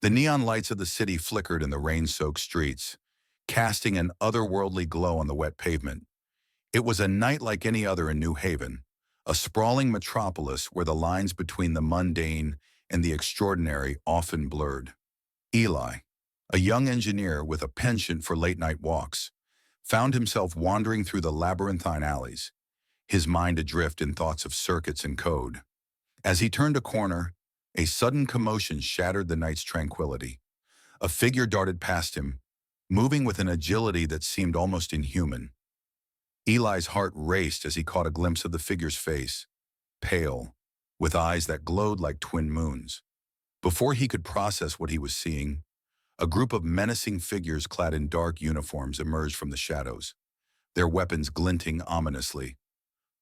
The neon lights of the city flickered in the rain-soaked streets, casting an otherworldly glow on the wet pavement. It was a night like any other in New Haven, a sprawling metropolis where the lines between the mundane and the extraordinary often blurred. Eli, a young engineer with a penchant for late-night walks, found himself wandering through the labyrinthine alleys, his mind adrift in thoughts of circuits and code. As he turned a corner, a sudden commotion shattered the night's tranquility. A figure darted past him, moving with an agility that seemed almost inhuman. Eli's heart raced as he caught a glimpse of the figure's face, pale, with eyes that glowed like twin moons. Before he could process what he was seeing, a group of menacing figures clad in dark uniforms emerged from the shadows, their weapons glinting ominously.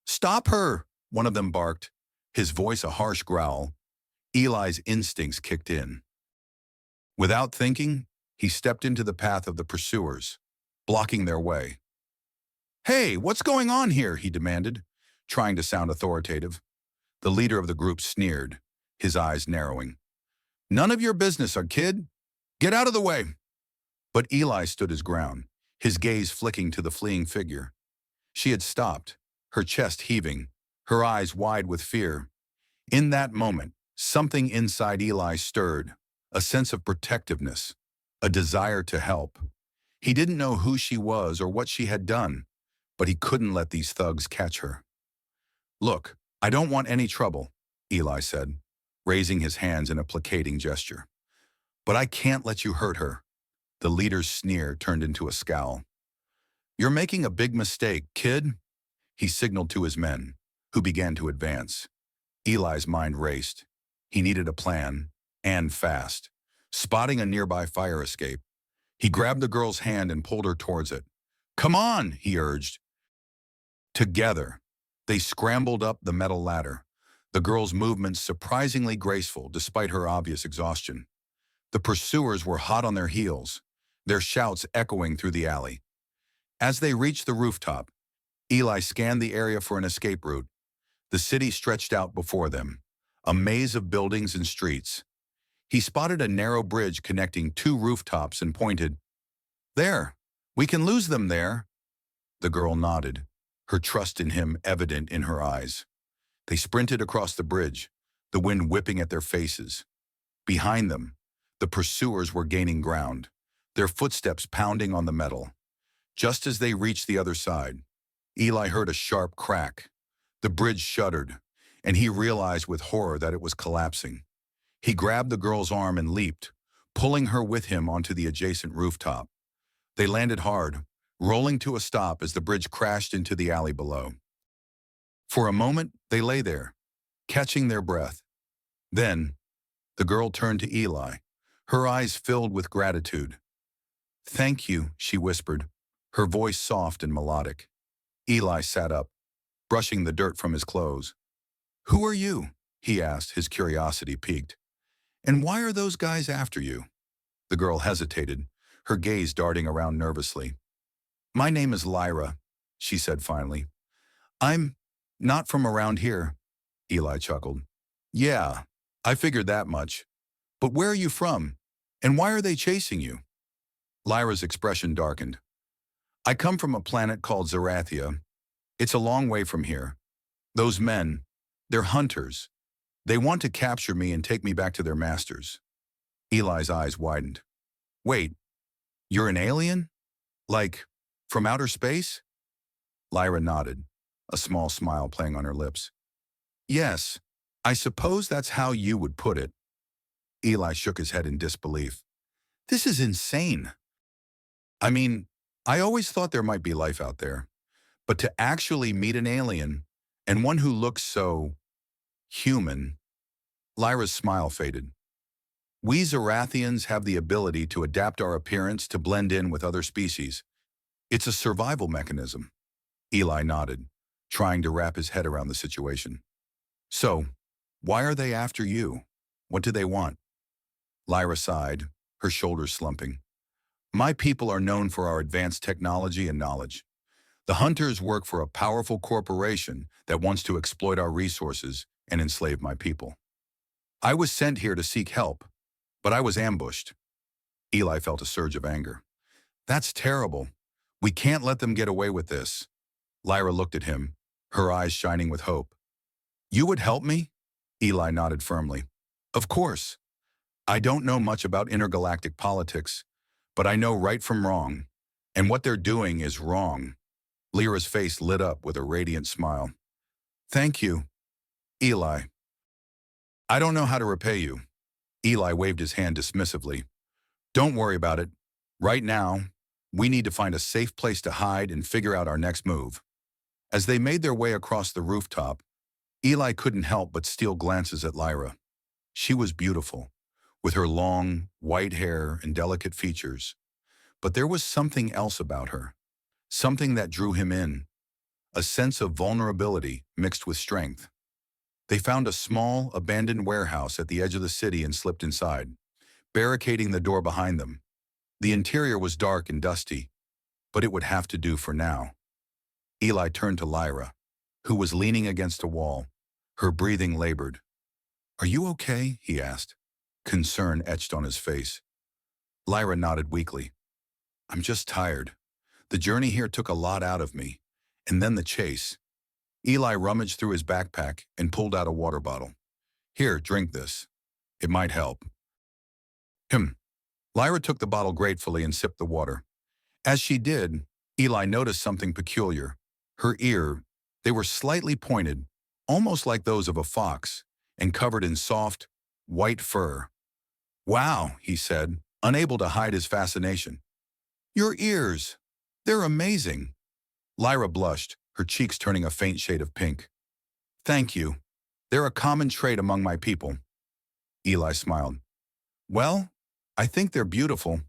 "Stop her!" one of them barked, his voice a harsh growl. Eli's instincts kicked in. Without thinking, he stepped into the path of the pursuers, blocking their way. "Hey, what's going on here?" he demanded, trying to sound authoritative. The leader of the group sneered, his eyes narrowing. "None of your business, kid. Get out of the way." But Eli stood his ground, his gaze flicking to the fleeing figure. She had stopped, her chest heaving, her eyes wide with fear. In that moment, something inside Eli stirred, a sense of protectiveness, a desire to help. He didn't know who she was or what she had done, but he couldn't let these thugs catch her. "Look, I don't want any trouble," Eli said, raising his hands in a placating gesture. "But I can't let you hurt her." The leader's sneer turned into a scowl. "You're making a big mistake, kid," he signaled to his men, who began to advance. Eli's mind raced. He needed a plan, and fast. Spotting a nearby fire escape, he grabbed the girl's hand and pulled her towards it. "Come on," he urged. Together, they scrambled up the metal ladder, the girl's movements surprisingly graceful despite her obvious exhaustion. The pursuers were hot on their heels, their shouts echoing through the alley. As they reached the rooftop, Eli scanned the area for an escape route. The city stretched out before them, a maze of buildings and streets. He spotted a narrow bridge connecting two rooftops and pointed. "There, we can lose them there." The girl nodded, her trust in him evident in her eyes. They sprinted across the bridge, the wind whipping at their faces. Behind them, the pursuers were gaining ground, their footsteps pounding on the metal. Just as they reached the other side, Eli heard a sharp crack. The bridge shuddered, and he realized with horror that it was collapsing. He grabbed the girl's arm and leaped, pulling her with him onto the adjacent rooftop. They landed hard, rolling to a stop as the bridge crashed into the alley below. For a moment, they lay there, catching their breath. Then, the girl turned to Eli, her eyes filled with gratitude. "Thank you," she whispered, her voice soft and melodic. Eli sat up, brushing the dirt from his clothes. "Who are you?" he asked, his curiosity piqued. "And why are those guys after you?" The girl hesitated, her gaze darting around nervously. "My name is Lyra," she said finally. "I'm not from around here," Eli chuckled. "Yeah, I figured that much. But where are you from? And why are they chasing you?" Lyra's expression darkened. "I come from a planet called Zerathia. It's a long way from here. Those men, they're hunters. They want to capture me and take me back to their masters." Eli's eyes widened. "Wait, you're an alien? Like, from outer space?" Lyra nodded, a small smile playing on her lips. "Yes, I suppose that's how you would put it." Eli shook his head in disbelief. "This is insane. I mean, I always thought there might be life out there, but to actually meet an alien, and one who looks so human." Lyra's smile faded. "We Zerathians have the ability to adapt our appearance to blend in with other species. It's a survival mechanism." Eli nodded, trying to wrap his head around the situation. "So, why are they after you? What do they want?" Lyra sighed, her shoulders slumping. "My people are known for our advanced technology and knowledge. The hunters work for a powerful corporation that wants to exploit our resources and enslave my people. I was sent here to seek help, But I was ambushed. Eli felt a surge of anger. That's terrible. We can't let them get away with this. Lyra looked at him, her eyes shining with hope. You would help me? Eli nodded firmly. Of course. I don't know much about intergalactic politics, but I know right from wrong. And what they're doing is wrong. Lyra's face lit up with a radiant smile. Thank you, Eli. I don't know how to repay you. Eli waved his hand dismissively. Don't worry about it. Right now, we need to find a safe place to hide and figure out our next move. As they made their way across the rooftop, Eli couldn't help but steal glances at Lyra. She was beautiful, with her long, white hair and delicate features. But there was something else about her, something that drew him in, a sense of vulnerability mixed with strength. They found a small, abandoned warehouse at the edge of the city and slipped inside, barricading the door behind them. The interior was dark and dusty, but it would have to do for now. Eli turned to Lyra, who was leaning against a wall, her breathing labored. Are you okay? He asked, concern etched on his face. Lyra nodded weakly. I'm just tired. The journey here took a lot out of me, and then the chase. Eli rummaged through his backpack and pulled out a water bottle. Here, drink this. It might help. Lyra took the bottle gratefully and sipped the water. As she did, Eli noticed something peculiar. Her ears, they were slightly pointed, almost like those of a fox, and covered in soft, white fur. Wow, he said, unable to hide his fascination. Your ears, they're amazing. Lyra blushed, her cheeks turning a faint shade of pink. Thank you. They're a common trait among my people. Eli smiled. Well, I think they're beautiful.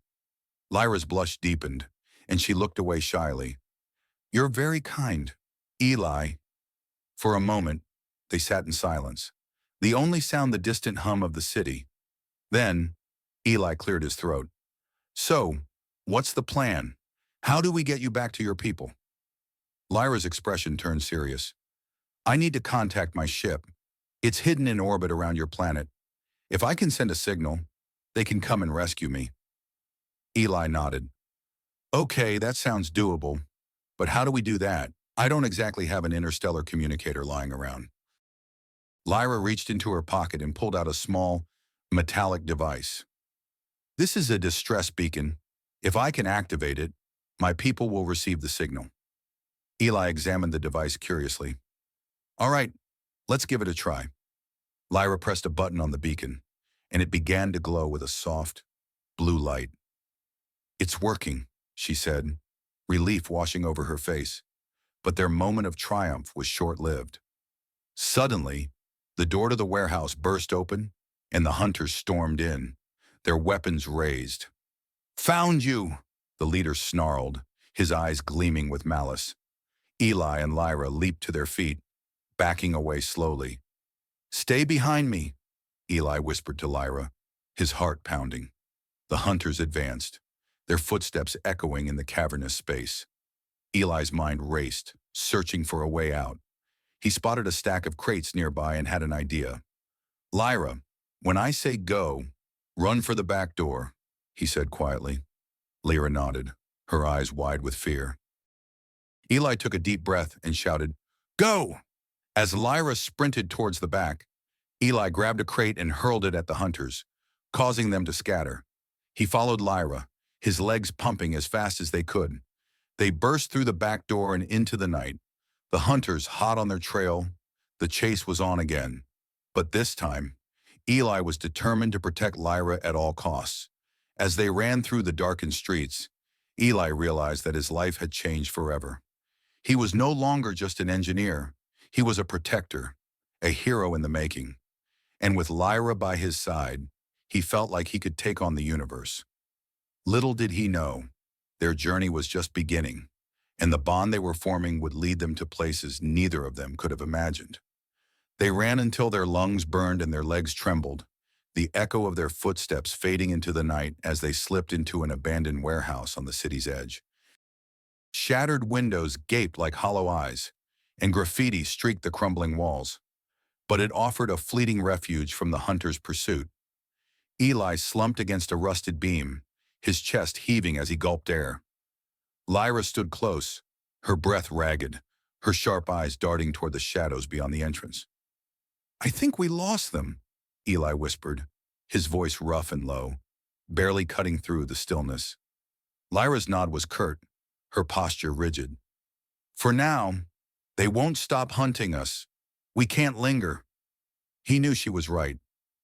Lyra's blush deepened, and she looked away shyly. You're very kind, Eli. For a moment, they sat in silence, the only sound the distant hum of the city. Then, Eli cleared his throat. So, what's the plan? How do we get you back to your people? Lyra's expression turned serious. I need to contact my ship. It's hidden in orbit around your planet. If I can send a signal, they can come and rescue me. Eli nodded. Okay, that sounds doable. But how do we do that? I don't exactly have an interstellar communicator lying around. Lyra reached into her pocket and pulled out a small, metallic device. This is a distress beacon. If I can activate it, my people will receive the signal. Eli examined the device curiously. All right, let's give it a try. Lyra pressed a button on the beacon, and it began to glow with a soft, blue light. It's working, she said, relief washing over her face. But their moment of triumph was short-lived. Suddenly, the door to the warehouse burst open, and the hunters stormed in, their weapons raised. Found you, the leader snarled, his eyes gleaming with malice. Eli and Lyra leaped to their feet, backing away slowly. Stay behind me, Eli whispered to Lyra, his heart pounding. The hunters advanced, their footsteps echoing in the cavernous space. Eli's mind raced, searching for a way out. He spotted a stack of crates nearby and had an idea. Lyra, when I say go, run for the back door, he said quietly. Lyra nodded, her eyes wide with fear. Eli took a deep breath and shouted, Go! As Lyra sprinted towards the back, Eli grabbed a crate and hurled it at the hunters, causing them to scatter. He followed Lyra, his legs pumping as fast as they could. They burst through the back door and into the night. The hunters hot on their trail. The chase was on again. But this time, Eli was determined to protect Lyra at all costs. As they ran through the darkened streets, Eli realized that his life had changed forever. He was no longer just an engineer. He was a protector, a hero in the making. And with Lyra by his side, he felt like he could take on the universe. Little did he know, their journey was just beginning, and the bond they were forming would lead them to places neither of them could have imagined. They ran until their lungs burned and their legs trembled, the echo of their footsteps fading into the night as they slipped into an abandoned warehouse on the city's edge. Shattered windows gaped like hollow eyes, and graffiti streaked the crumbling walls. But it offered a fleeting refuge from the hunters' pursuit. Eli slumped against a rusted beam, his chest heaving as he gulped air. Lyra stood close, her breath ragged, her sharp eyes darting toward the shadows beyond the entrance. "I think we lost them," Eli whispered, his voice rough and low, barely cutting through the stillness. Lyra's nod was curt, her posture rigid. "For now, they won't stop hunting us. We can't linger." He knew she was right.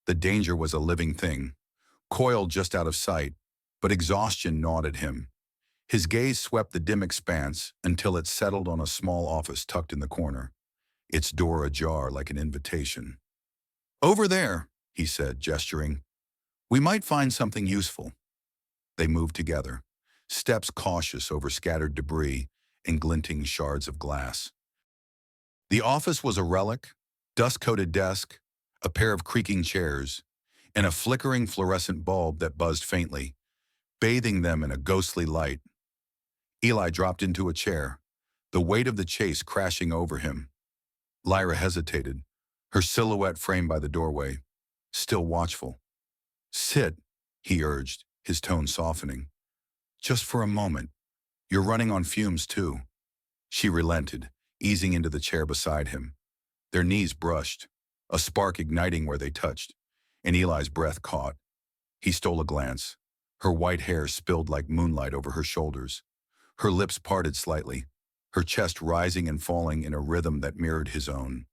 The danger was a living thing, coiled just out of sight, but exhaustion gnawed at him. His gaze swept the dim expanse until it settled on a small office tucked in the corner, its door ajar like an invitation. "Over there," he said, gesturing. "We might find something useful." They moved together, steps cautious over scattered debris and glinting shards of glass. The office was a relic, dust-coated desk, a pair of creaking chairs, and a flickering fluorescent bulb that buzzed faintly, bathing them in a ghostly light. Eli dropped into a chair, the weight of the chase crashing over him. Lyra hesitated, her silhouette framed by the doorway, still watchful. "Sit," he urged, his tone softening. "Just for a moment. You're running on fumes, too." She relented, easing into the chair beside him. Their knees brushed, a spark igniting where they touched, and Eli's breath caught. He stole a glance. Her white hair spilled like moonlight over her shoulders. Her lips parted slightly, her chest rising and falling in a rhythm that mirrored his own.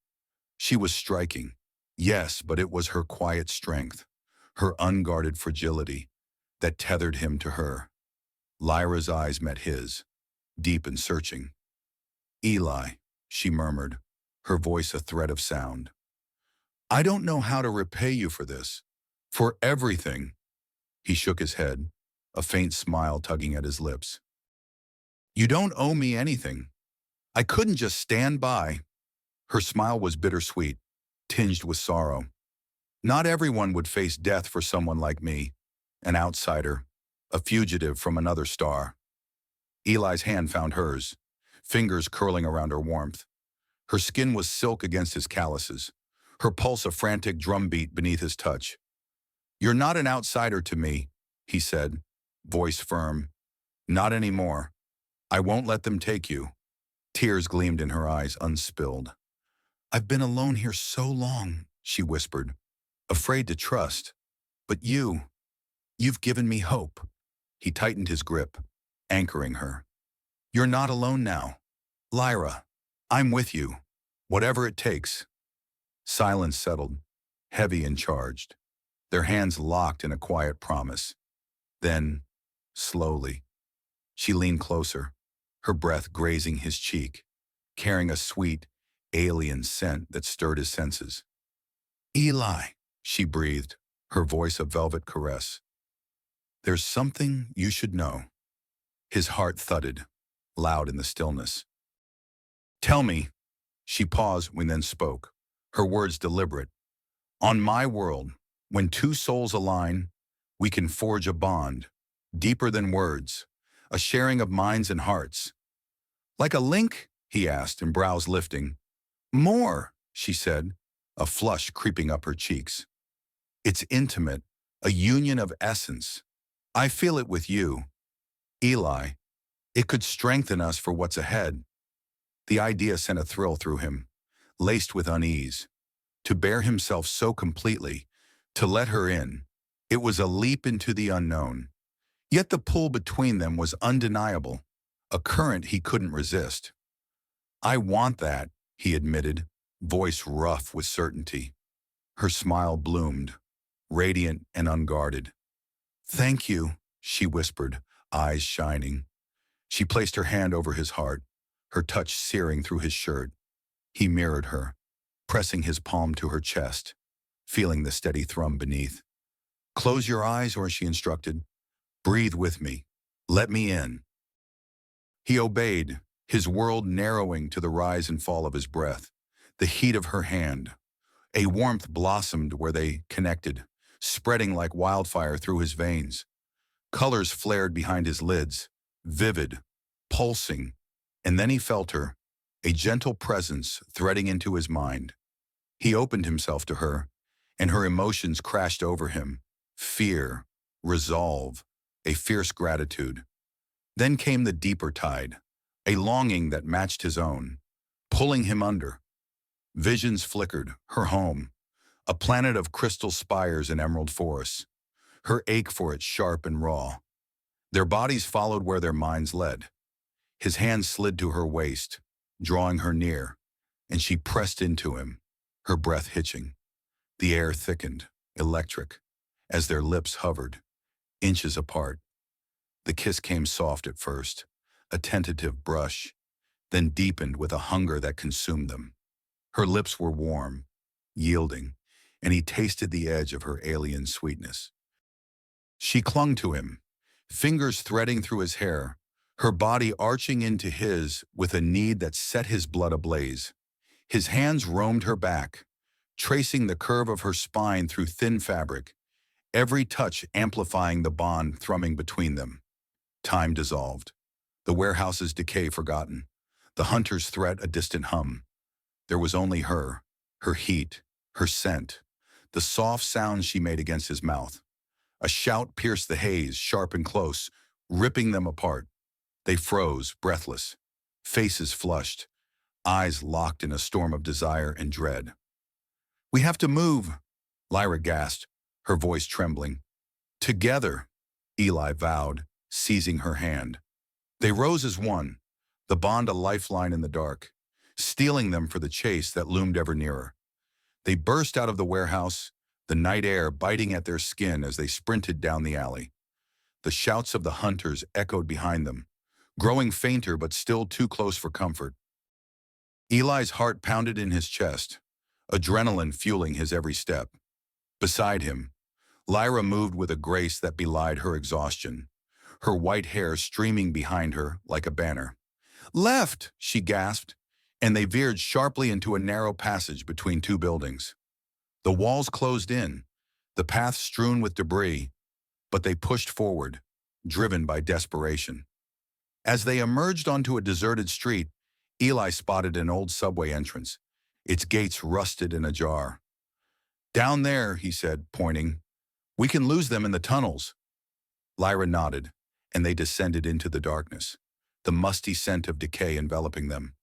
She was striking, yes, but it was her quiet strength, her unguarded fragility, that tethered him to her. Lyra's eyes met his, deep and searching. "Eli," she murmured, her voice a thread of sound. "I don't know how to repay you for this, for everything." He shook his head, a faint smile tugging at his lips. "You don't owe me anything. I couldn't just stand by." Her smile was bittersweet, tinged with sorrow. "Not everyone would face death for someone like me, an outsider, a fugitive from another star." Eli's hand found hers, fingers curling around her warmth. Her skin was silk against his calluses, her pulse a frantic drumbeat beneath his touch. "You're not an outsider to me," he said, voice firm. "Not anymore. I won't let them take you." Tears gleamed in her eyes, unspilled. "I've been alone here so long," she whispered, afraid to trust. "But you've given me hope." He tightened his grip, anchoring her. "You're not alone now. Lyra, I'm with you, whatever it takes." Silence settled, heavy and charged, their hands locked in a quiet promise. Then, slowly, she leaned closer, her breath grazing his cheek, carrying a sweet, alien scent that stirred his senses. "Eli," she breathed, her voice a velvet caress. "There's something you should know." His heart thudded, loud in the stillness. "Tell me." She paused and then spoke, her words deliberate. "On my world, when two souls align, we can forge a bond, deeper than words, a sharing of minds and hearts." "Like a link?" he asked, and brows lifting. "More," she said, a flush creeping up her cheeks. "It's intimate, a union of essence. I feel it with you. Eli, it could strengthen us for what's ahead." The idea sent a thrill through him, laced with unease. To bear himself so completely, to let her in, it was a leap into the unknown. Yet the pull between them was undeniable, a current he couldn't resist. "I want that," he admitted, voice rough with certainty. Her smile bloomed, radiant and unguarded. "Thank you," she whispered, eyes shining. She placed her hand over his heart, her touch searing through his shirt. He mirrored her, pressing his palm to her chest, feeling the steady thrum beneath. "Close your eyes," or she instructed. "Breathe with me. Let me in." He obeyed, his world narrowing to the rise and fall of his breath, the heat of her hand. A warmth blossomed where they connected, spreading like wildfire through his veins. Colors flared behind his lids, vivid, pulsing, and then he felt her, a gentle presence threading into his mind. He opened himself to her, and her emotions crashed over him, fear, resolve, a fierce gratitude. Then came the deeper tide, a longing that matched his own, pulling him under. Visions flickered, her home, a planet of crystal spires and emerald forests, her ache for it sharp and raw. Their bodies followed where their minds led. His hand slid to her waist, drawing her near, and she pressed into him, her breath hitching. The air thickened, electric, as their lips hovered, inches apart. The kiss came soft at first, a tentative brush, then deepened with a hunger that consumed them. Her lips were warm, yielding, and he tasted the edge of her alien sweetness. She clung to him, fingers threading through his hair, her body arching into his with a need that set his blood ablaze. His hands roamed her back, tracing the curve of her spine through thin fabric, every touch amplifying the bond thrumming between them. Time dissolved, the warehouse's decay forgotten, the hunter's threat a distant hum. There was only her heat, her scent, the soft sounds she made against his mouth. A shout pierced the haze, sharp and close, ripping them apart. They froze, breathless, faces flushed, eyes locked in a storm of desire and dread. "We have to move," Lyra gasped, her voice trembling. "Together," Eli vowed, seizing her hand. They rose as one, the bond a lifeline in the dark, steeling them for the chase that loomed ever nearer. They burst out of the warehouse, the night air biting at their skin as they sprinted down the alley. The shouts of the hunters echoed behind them, growing fainter but still too close for comfort. Eli's heart pounded in his chest, adrenaline fueling his every step. Beside him, Lyra moved with a grace that belied her exhaustion, her white hair streaming behind her like a banner. "Left!" she gasped, and they veered sharply into a narrow passage between two buildings. The walls closed in, the path strewn with debris, but they pushed forward, driven by desperation. As they emerged onto a deserted street, Eli spotted an old subway entrance, its gates rusted and ajar. "Down there," he said, pointing. "We can lose them in the tunnels." Lyra nodded, and they descended into the darkness, the musty scent of decay enveloping them.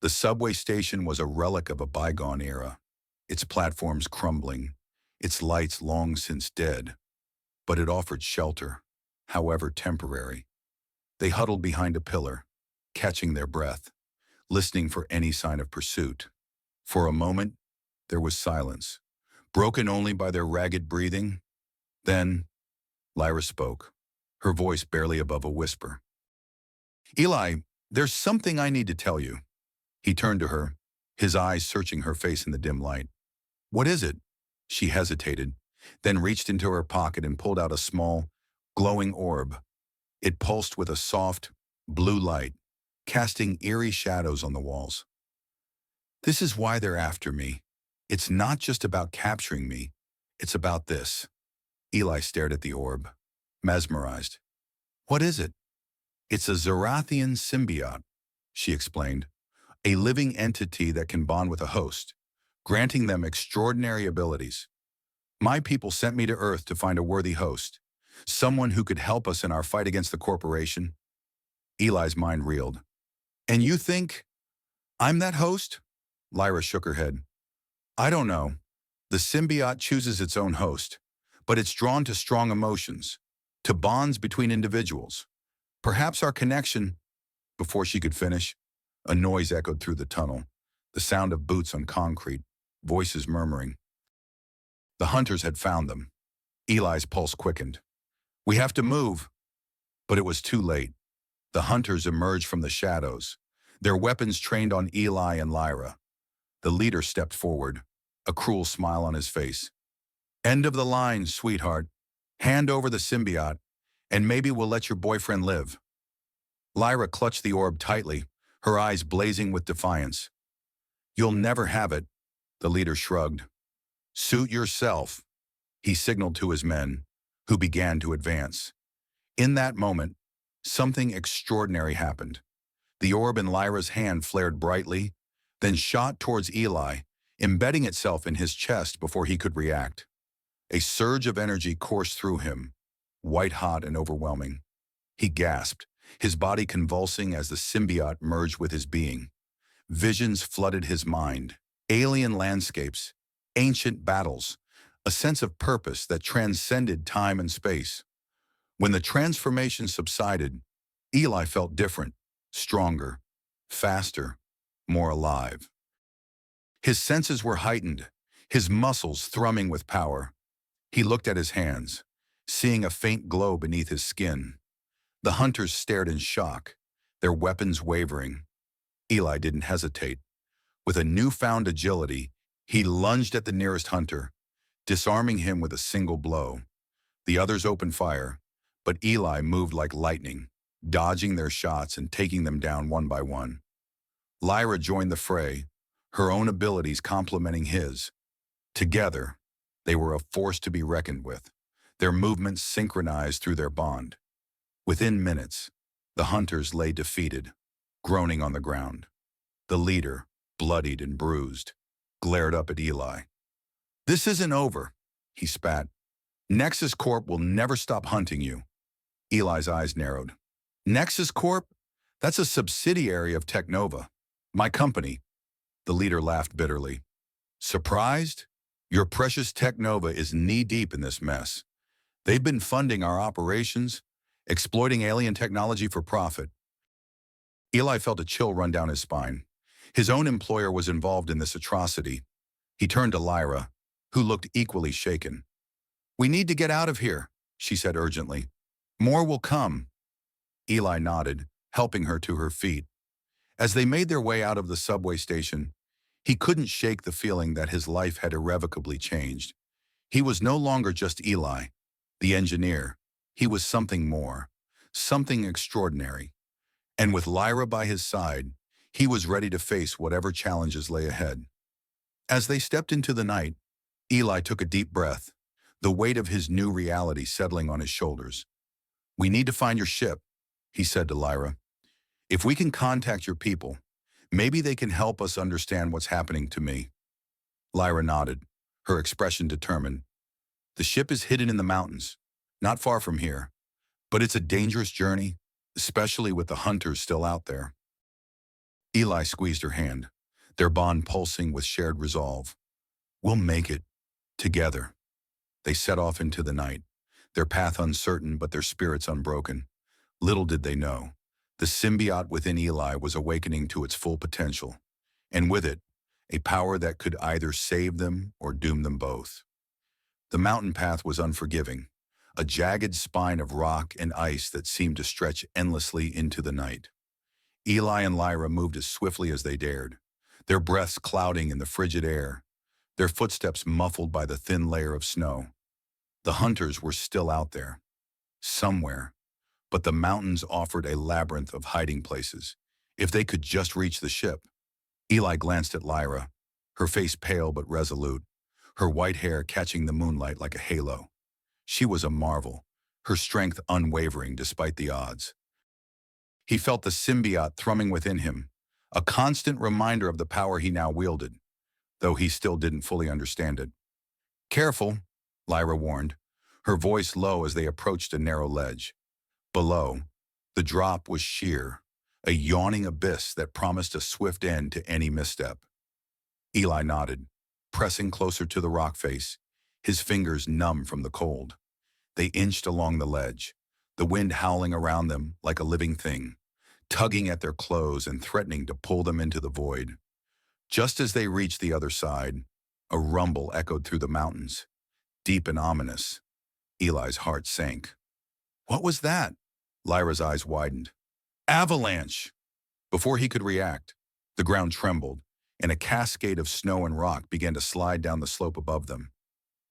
The subway station was a relic of a bygone era, its platforms crumbling, its lights long since dead. But it offered shelter, however temporary. They huddled behind a pillar, catching their breath, listening for any sign of pursuit. For a moment, there was silence, broken only by their ragged breathing. Then, Lyra spoke, her voice barely above a whisper. "Eli, there's something I need to tell you." He turned to her, his eyes searching her face in the dim light. "What is it?" She hesitated, then reached into her pocket and pulled out a small, glowing orb. It pulsed with a soft, blue light, casting eerie shadows on the walls. "This is why they're after me. It's not just about capturing me. It's about this." Eli stared at the orb, mesmerized. "What is it?" "It's a Zerathian symbiote," she explained. "A living entity that can bond with a host, granting them extraordinary abilities. My people sent me to Earth to find a worthy host, someone who could help us in our fight against the corporation." Eli's mind reeled. "And you think I'm that host?" Lyra shook her head. "I don't know. The symbiote chooses its own host, but it's drawn to strong emotions, to bonds between individuals. Perhaps our connection—" Before she could finish, a noise echoed through the tunnel, the sound of boots on concrete, voices murmuring. The hunters had found them. Eli's pulse quickened. "We have to move." But it was too late. The hunters emerged from the shadows, their weapons trained on Eli and Lyra. The leader stepped forward, a cruel smile on his face. "End of the line, sweetheart. Hand over the symbiote, and maybe we'll let your boyfriend live." Lyra clutched the orb tightly, her eyes blazing with defiance. "You'll never have it," the leader shrugged. "Suit yourself," he signaled to his men, who began to advance. In that moment, something extraordinary happened. The orb in Lyra's hand flared brightly, then shot towards Eli, embedding itself in his chest before he could react. A surge of energy coursed through him, white-hot and overwhelming. He gasped, his body convulsing as the symbiote merged with his being. Visions flooded his mind. Alien landscapes, ancient battles, a sense of purpose that transcended time and space. When the transformation subsided, Eli felt different, stronger, faster, more alive. His senses were heightened, his muscles thrumming with power. He looked at his hands, seeing a faint glow beneath his skin. The hunters stared in shock, their weapons wavering. Eli didn't hesitate. With a newfound agility, he lunged at the nearest hunter, disarming him with a single blow. The others opened fire, but Eli moved like lightning, dodging their shots and taking them down one by one. Lyra joined the fray, her own abilities complementing his. Together, they were a force to be reckoned with, their movements synchronized through their bond. Within minutes, the hunters lay defeated, groaning on the ground. The leader, bloodied and bruised, glared up at Eli. "This isn't over," he spat. "Nexus Corp will never stop hunting you." Eli's eyes narrowed. "Nexus Corp? That's a subsidiary of Technova, my company." The leader laughed bitterly. "Surprised? Your precious Technova is knee-deep in this mess. They've been funding our operations, exploiting alien technology for profit." Eli felt a chill run down his spine. His own employer was involved in this atrocity. He turned to Lyra, who looked equally shaken. "We need to get out of here," she said urgently. "More will come." Eli nodded, helping her to her feet. As they made their way out of the subway station, he couldn't shake the feeling that his life had irrevocably changed. He was no longer just Eli, the engineer. He was something more, something extraordinary. And with Lyra by his side, he was ready to face whatever challenges lay ahead. As they stepped into the night, Eli took a deep breath, the weight of his new reality settling on his shoulders. "We need to find your ship," he said to Lyra. "If we can contact your people, maybe they can help us understand what's happening to me." Lyra nodded, her expression determined. "The ship is hidden in the mountains, not far from here, but it's a dangerous journey, especially with the hunters still out there." Eli squeezed her hand, their bond pulsing with shared resolve. "We'll make it, together." They set off into the night, their path uncertain but their spirits unbroken. Little did they know, the symbiote within Eli was awakening to its full potential, and with it, a power that could either save them or doom them both. The mountain path was unforgiving, a jagged spine of rock and ice that seemed to stretch endlessly into the night. Eli and Lyra moved as swiftly as they dared, their breaths clouding in the frigid air, their footsteps muffled by the thin layer of snow. The hunters were still out there, somewhere, but the mountains offered a labyrinth of hiding places, if they could just reach the ship. Eli glanced at Lyra, her face pale but resolute, her white hair catching the moonlight like a halo. She was a marvel, her strength unwavering despite the odds. He felt the symbiote thrumming within him, a constant reminder of the power he now wielded, though he still didn't fully understand it. "Careful," Lyra warned, her voice low as they approached a narrow ledge. Below, the drop was sheer, a yawning abyss that promised a swift end to any misstep. Eli nodded, pressing closer to the rock face, his fingers numb from the cold. They inched along the ledge, the wind howling around them like a living thing, tugging at their clothes and threatening to pull them into the void. Just as they reached the other side, a rumble echoed through the mountains, deep and ominous. Eli's heart sank. "What was that?" Lyra's eyes widened. "Avalanche!" Before he could react, the ground trembled, and a cascade of snow and rock began to slide down the slope above them.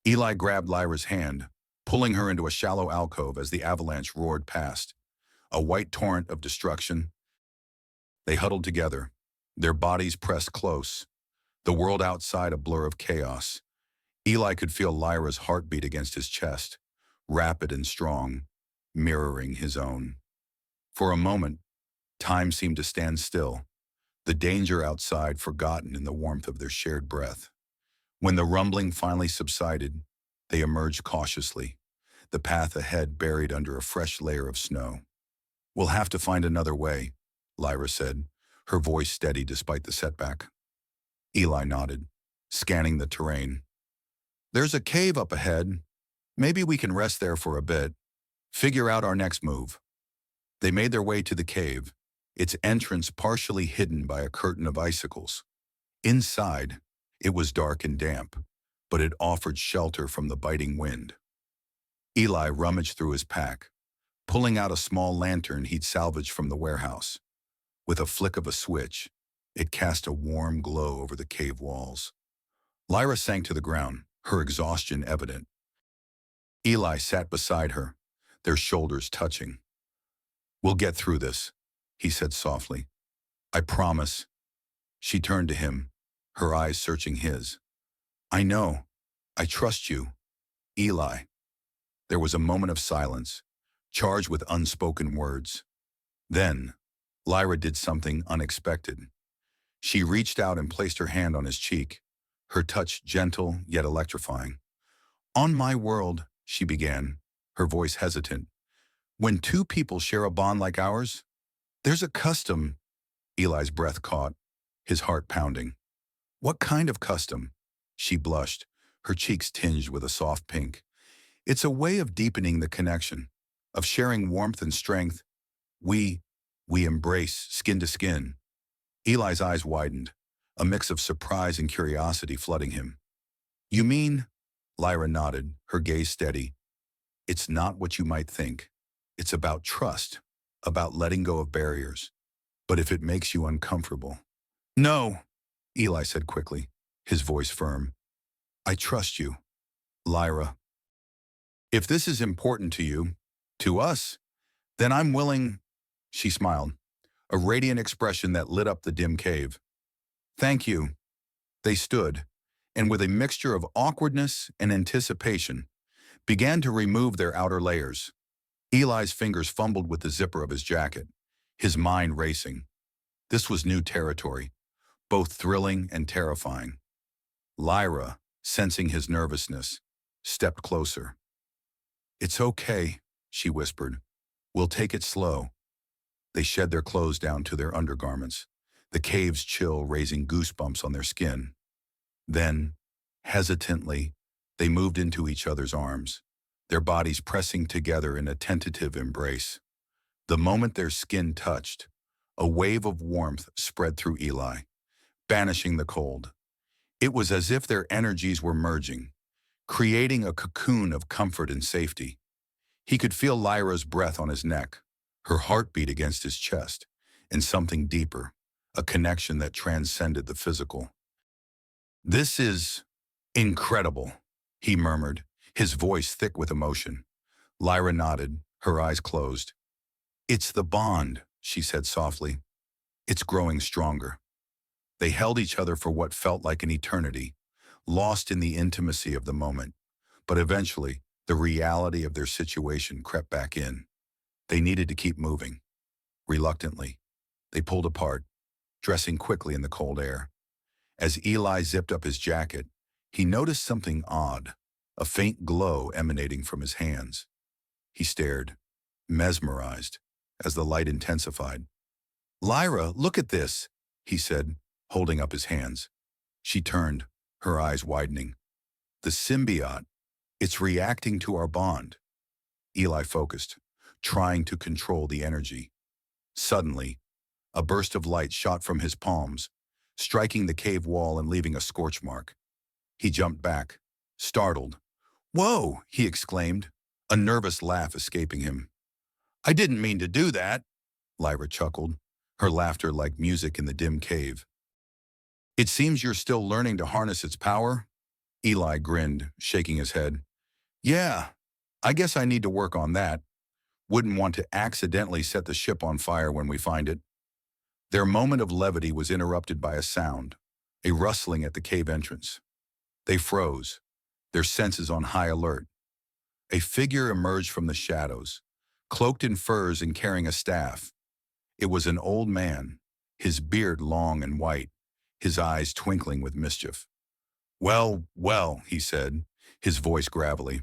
Eli grabbed Lyra's hand, pulling her into a shallow alcove as the avalanche roared past, a white torrent of destruction. They huddled together, their bodies pressed close, the world outside a blur of chaos. Eli could feel Lyra's heartbeat against his chest, rapid and strong, mirroring his own. For a moment, time seemed to stand still, the danger outside forgotten in the warmth of their shared breath. When the rumbling finally subsided, They emerged cautiously, the path ahead buried under a fresh layer of snow. "We'll have to find another way," Lyra said, her voice steady despite the setback. Eli nodded, scanning the terrain. "There's a cave up ahead. Maybe we can rest there for a bit, figure out our next move." They made their way to the cave, its entrance partially hidden by a curtain of icicles. Inside, it was dark and damp, but it offered shelter from the biting wind. Eli rummaged through his pack, pulling out a small lantern he'd salvaged from the warehouse. With a flick of a switch, it cast a warm glow over the cave walls. Lyra sank to the ground, her exhaustion evident. Eli sat beside her, their shoulders touching. "We'll get through this," he said softly. "I promise." She turned to him, her eyes searching his. "I know. I trust you, Eli." There was a moment of silence, charged with unspoken words. Then, Lyra did something unexpected. She reached out and placed her hand on his cheek, her touch gentle yet electrifying. "On my world," she began, her voice hesitant, "when two people share a bond like ours, there's a custom." Eli's breath caught, his heart pounding. "What kind of custom?" She blushed, her cheeks tinged with a soft pink. "It's a way of deepening the connection, of sharing warmth and strength. We embrace skin to skin." Eli's eyes widened, a mix of surprise and curiosity flooding him. "You mean?" Lyra nodded, her gaze steady. "It's not what you might think. It's about trust, about letting go of barriers. But if it makes you uncomfortable—" "No," Eli said quickly, his voice firm. "I trust you, Lyra. If this is important to you, to us, then I'm willing." She smiled, a radiant expression that lit up the dim cave. "Thank you." They stood, and with a mixture of awkwardness and anticipation, began to remove their outer layers. Eli's fingers fumbled with the zipper of his jacket, his mind racing. This was new territory, both thrilling and terrifying. Lyra, sensing his nervousness, stepped closer. "It's okay," she whispered. "We'll take it slow." They shed their clothes down to their undergarments, the cave's chill raising goosebumps on their skin. Then, hesitantly, they moved into each other's arms, their bodies pressing together in a tentative embrace. The moment their skin touched, a wave of warmth spread through Eli, banishing the cold. It was as if their energies were merging, creating a cocoon of comfort and safety. He could feel Lyra's breath on his neck, her heartbeat against his chest, and something deeper, a connection that transcended the physical. "This is incredible," he murmured, his voice thick with emotion. Lyra nodded, her eyes closed. "It's the bond," she said softly. "It's growing stronger." They held each other for what felt like an eternity, lost in the intimacy of the moment. But eventually, the reality of their situation crept back in. They needed to keep moving. Reluctantly, they pulled apart, dressing quickly in the cold air. As Eli zipped up his jacket, he noticed something odd, a faint glow emanating from his hands. He stared, mesmerized, as the light intensified. "Lyra, look at this," he said, holding up his hands. She turned, her eyes widening. "The symbiote, it's reacting to our bond." Eli focused, trying to control the energy. Suddenly, a burst of light shot from his palms, striking the cave wall and leaving a scorch mark. He jumped back, startled. "Whoa!" he exclaimed, a nervous laugh escaping him. "I didn't mean to do that," Lyra chuckled, her laughter like music in the dim cave. "It seems you're still learning to harness its power?" Eli grinned, shaking his head. "Yeah, I guess I need to work on that. Wouldn't want to accidentally set the ship on fire when we find it." Their moment of levity was interrupted by a sound, a rustling at the cave entrance. They froze, their senses on high alert. A figure emerged from the shadows, cloaked in furs and carrying a staff. It was an old man, his beard long and white, his eyes twinkling with mischief. Well," he said, his voice gravelly.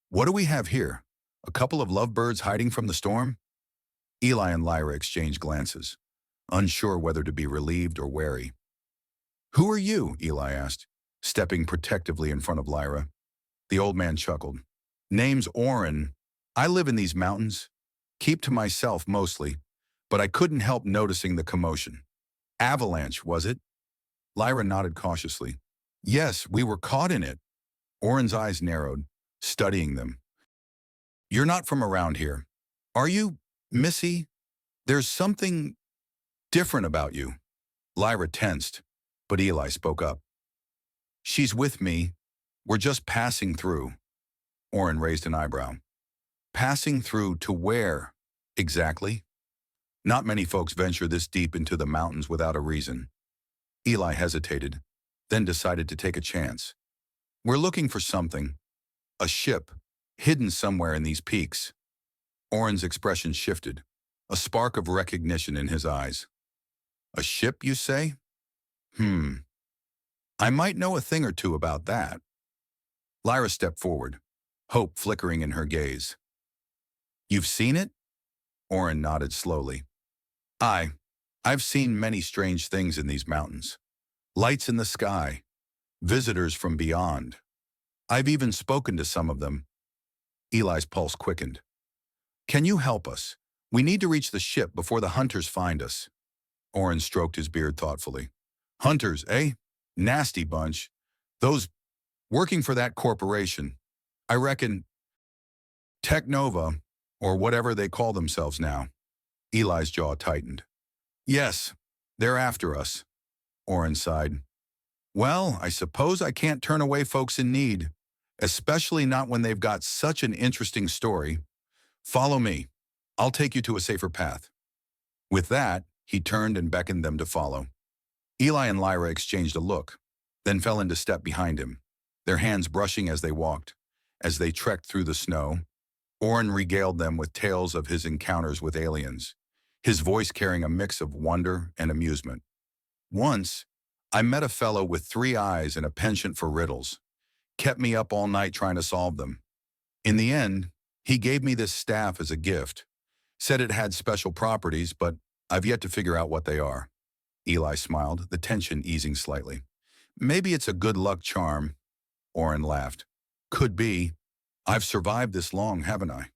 What do we have here? A couple of lovebirds hiding from the storm? Eli and Lyra exchanged glances, unsure whether to be relieved or wary. Who are you? Eli asked, stepping protectively in front of Lyra. The old man chuckled. Name's Oren. I live in these mountains. Keep to myself mostly, but I couldn't help noticing the commotion. Avalanche, was it? Lyra nodded cautiously. Yes, we were caught in it. Oren's eyes narrowed, studying them. You're not from around here. Are you, Missy? There's something different about you. Lyra tensed, but Eli spoke up. She's with me. We're just passing through. Oren raised an eyebrow. Passing through to where, exactly? Not many folks venture this deep into the mountains without a reason. Eli hesitated, then decided to take a chance. We're looking for something. A ship, hidden somewhere in these peaks. Oren's expression shifted, a spark of recognition in his eyes. A ship, you say? I might know a thing or two about that. Lyra stepped forward, hope flickering in her gaze. You've seen it? Oren nodded slowly. I've seen many strange things in these mountains. Lights in the sky, visitors from beyond. I've even spoken to some of them. Eli's pulse quickened. Can you help us? We need to reach the ship before the hunters find us. Oren stroked his beard thoughtfully. Hunters, eh? Nasty bunch. Those working for that corporation. I reckon Technova, or whatever they call themselves now. Eli's jaw tightened. Yes, they're after us. Oren sighed. Well, I suppose I can't turn away folks in need, especially not when they've got such an interesting story. Follow me. I'll take you to a safer path. With that, he turned and beckoned them to follow. Eli and Lyra exchanged a look, then fell into step behind him, their hands brushing as they walked. As they trekked through the snow, Oren regaled them with tales of his encounters with aliens, his voice carrying a mix of wonder and amusement. Once, I met a fellow with 3 eyes and a penchant for riddles. Kept me up all night trying to solve them. In the end, he gave me this staff as a gift. Said it had special properties, but I've yet to figure out what they are. Eli smiled, the tension easing slightly. Maybe it's a good luck charm. Oren laughed. Could be. I've survived this long, haven't I?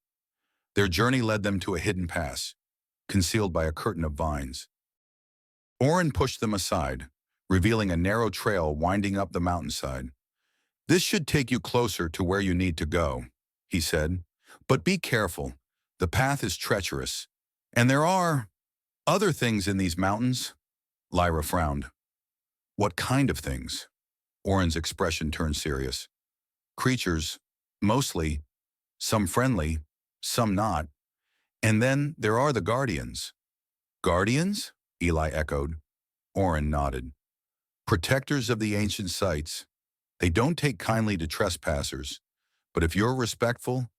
Their journey led them to a hidden pass, concealed by a curtain of vines. Oren pushed them aside, revealing a narrow trail winding up the mountainside. This should take you closer to where you need to go, he said. But be careful. The path is treacherous. And there are other things in these mountains. Lyra frowned. What kind of things? Oren's expression turned serious. Creatures, mostly. Some friendly, some not. And then there are the guardians. Guardians? Eli echoed. Oren nodded. Protectors of the ancient sites. They don't take kindly to trespassers, but if you're respectful,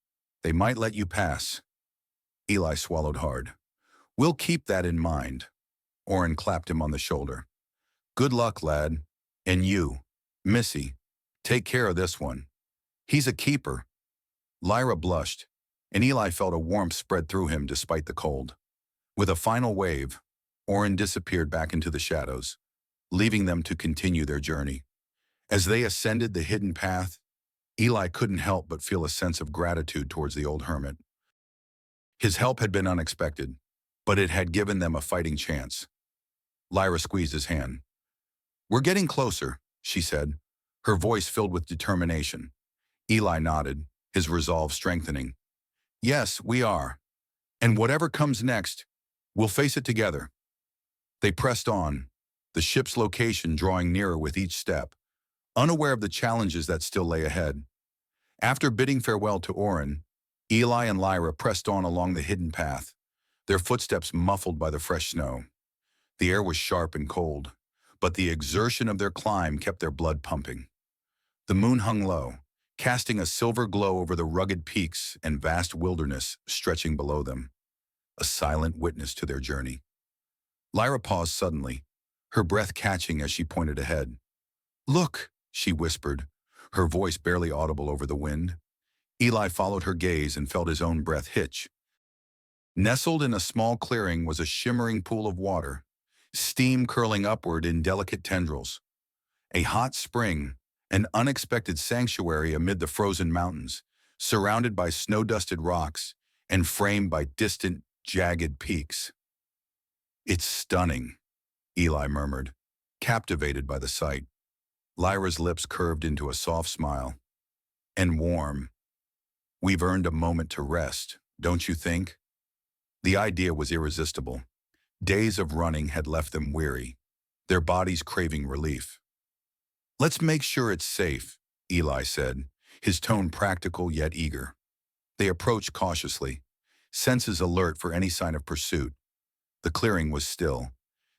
they might let you pass. Eli swallowed hard. We'll keep that in mind. Oren clapped him on the shoulder. Good luck, lad. And you, Missy, take care of this one. He's a keeper. Lyra blushed, and Eli felt a warmth spread through him despite the cold. With a final wave, Oren disappeared back into the shadows, leaving them to continue their journey. As they ascended the hidden path, Eli couldn't help but feel a sense of gratitude towards the old hermit. His help had been unexpected, but it had given them a fighting chance. Lyra squeezed his hand. We're getting closer, she said, her voice filled with determination. Eli nodded, his resolve strengthening. Yes, we are. And whatever comes next, we'll face it together. They pressed on, the ship's location drawing nearer with each step, unaware of the challenges that still lay ahead. After bidding farewell to Oren, Eli and Lyra pressed on along the hidden path, their footsteps muffled by the fresh snow. The air was sharp and cold, but the exertion of their climb kept their blood pumping. The moon hung low, casting a silver glow over the rugged peaks and vast wilderness stretching below them, a silent witness to their journey. Lyra paused suddenly, her breath catching as she pointed ahead. Look, she whispered, her voice barely audible over the wind. Eli followed her gaze and felt his own breath hitch. Nestled in a small clearing was a shimmering pool of water, steam curling upward in delicate tendrils. A hot spring, an unexpected sanctuary amid the frozen mountains, surrounded by snow-dusted rocks and framed by distant, jagged peaks. "It's stunning," Eli murmured, captivated by the sight. Lyra's lips curved into a soft smile. "And warm. We've earned a moment to rest, don't you think?" The idea was irresistible. Days of running had left them weary, their bodies craving relief. "Let's make sure it's safe," Eli said, his tone practical yet eager. They approached cautiously, senses alert for any sign of pursuit. The clearing was still,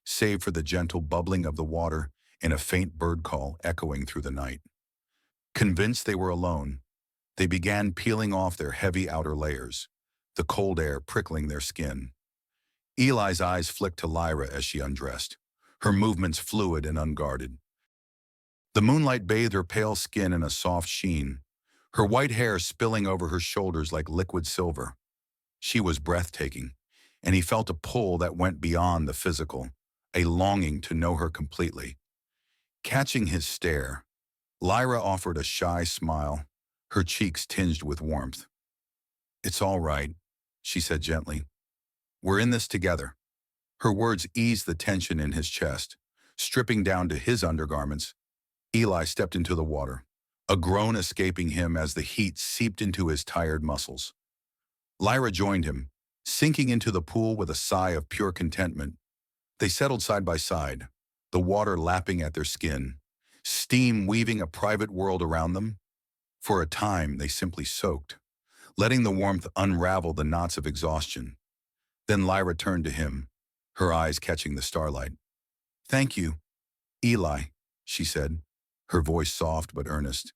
save for the gentle bubbling of the water and a faint bird call echoing through the night. Convinced they were alone, they began peeling off their heavy outer layers, the cold air prickling their skin. Eli's eyes flicked to Lyra as she undressed, her movements fluid and unguarded. The moonlight bathed her pale skin in a soft sheen, her white hair spilling over her shoulders like liquid silver. She was breathtaking, and he felt a pull that went beyond the physical, a longing to know her completely. Catching his stare, Lyra offered a shy smile, her cheeks tinged with warmth. "It's all right," she said gently. "We're in this together." Her words eased the tension in his chest. Stripping down to his undergarments, Eli stepped into the water, a groan escaping him as the heat seeped into his tired muscles. Lyra joined him, sinking into the pool with a sigh of pure contentment. They settled side by side, the water lapping at their skin, steam weaving a private world around them. For a time, they simply soaked, letting the warmth unravel the knots of exhaustion. Then Lyra turned to him, her eyes catching the starlight. "Thank you, Eli," she said, her voice soft but earnest,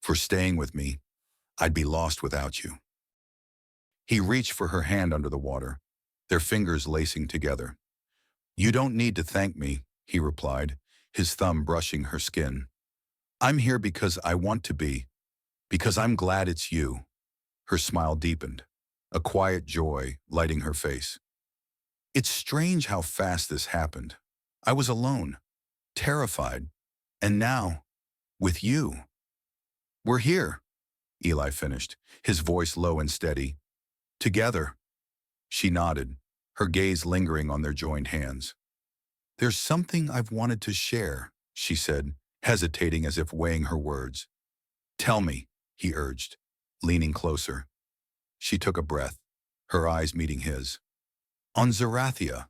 "for staying with me. I'd be lost without you." He reached for her hand under the water, their fingers lacing together. "You don't need to thank me," he replied, his thumb brushing her skin. "I'm here because I want to be, because I'm glad it's you." Her smile deepened, a quiet joy lighting her face. "It's strange how fast this happened. I was alone, terrified, and now, with you." "We're here," Eli finished, his voice low and steady. "Together." She nodded, her gaze lingering on their joined hands. "There's something I've wanted to share," she said, hesitating as if weighing her words. "Tell me," he urged, leaning closer. She took a breath, her eyes meeting his. "On Zerathia,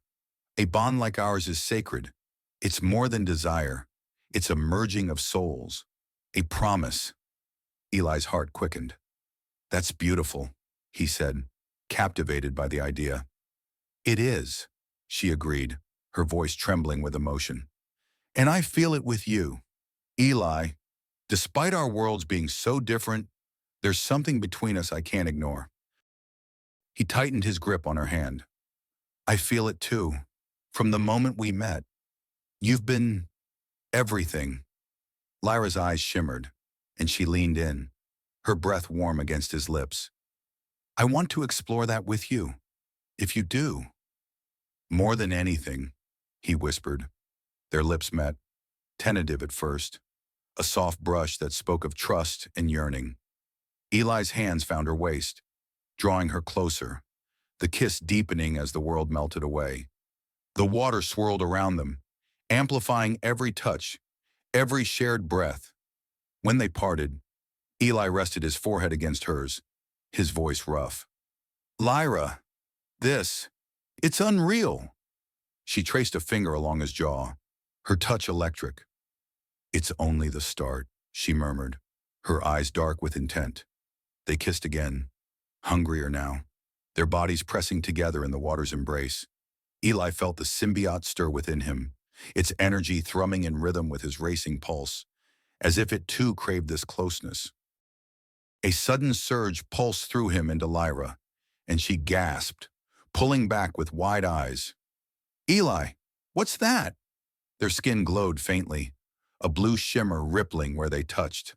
a bond like ours is sacred. It's more than desire. It's a merging of souls, a promise." Eli's heart quickened. "That's beautiful," he said, captivated by the idea. "It is," she agreed, her voice trembling with emotion. "And I feel it with you. Eli, despite our worlds being so different, there's something between us I can't ignore." He tightened his grip on her hand. "I feel it too, from the moment we met. You've been everything." Lyra's eyes shimmered, and she leaned in, her breath warm against his lips. "I want to explore that with you, if you do." "More than anything," he whispered. Their lips met, tentative at first, a soft brush that spoke of trust and yearning. Eli's hands found her waist, drawing her closer, the kiss deepening as the world melted away. The water swirled around them, amplifying every touch, every shared breath. When they parted, Eli rested his forehead against hers, his voice rough. "Lyra, it's unreal." She traced a finger along his jaw, her touch electric. "It's only the start," she murmured, her eyes dark with intent. They kissed again, hungrier now, their bodies pressing together in the water's embrace. Eli felt the symbiote stir within him, its energy thrumming in rhythm with his racing pulse, as if it too craved this closeness. A sudden surge pulsed through him into Lyra, and she gasped, pulling back with wide eyes. "Eli, what's that?" Their skin glowed faintly, a blue shimmer rippling where they touched.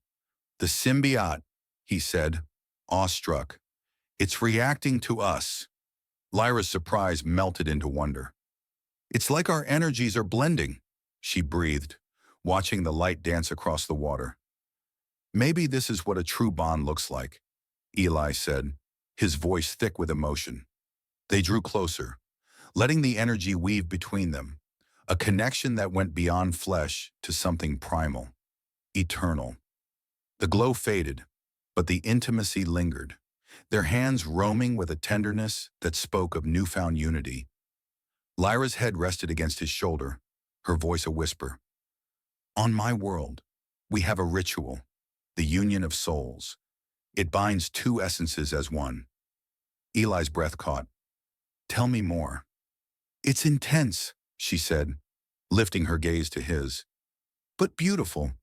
The symbiote, he said, awestruck. It's reacting to us. Lyra's surprise melted into wonder. It's like our energies are blending, she breathed, watching the light dance across the water. Maybe this is what a true bond looks like, Eli said, his voice thick with emotion. They drew closer, letting the energy weave between them, a connection that went beyond flesh to something primal, eternal. The glow faded, but the intimacy lingered, their hands roaming with a tenderness that spoke of newfound unity. Lyra's head rested against his shoulder, her voice a whisper. On my world, we have a ritual, the union of souls. It binds two essences as one. Eli's breath caught. Tell me more. It's intense, she said, lifting her gaze to his. But beautiful.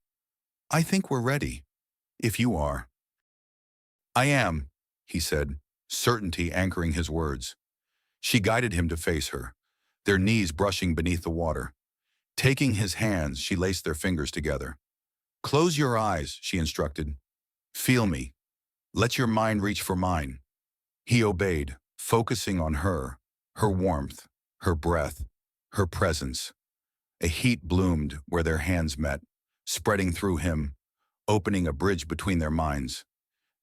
I think we're ready. If you are. I am, he said, certainty anchoring his words. She guided him to face her, their knees brushing beneath the water. Taking his hands, she laced their fingers together. Close your eyes, she instructed. Feel me. Let your mind reach for mine. He obeyed, focusing on her warmth, her breath, her presence. A heat bloomed where their hands met, spreading through him, opening a bridge between their minds.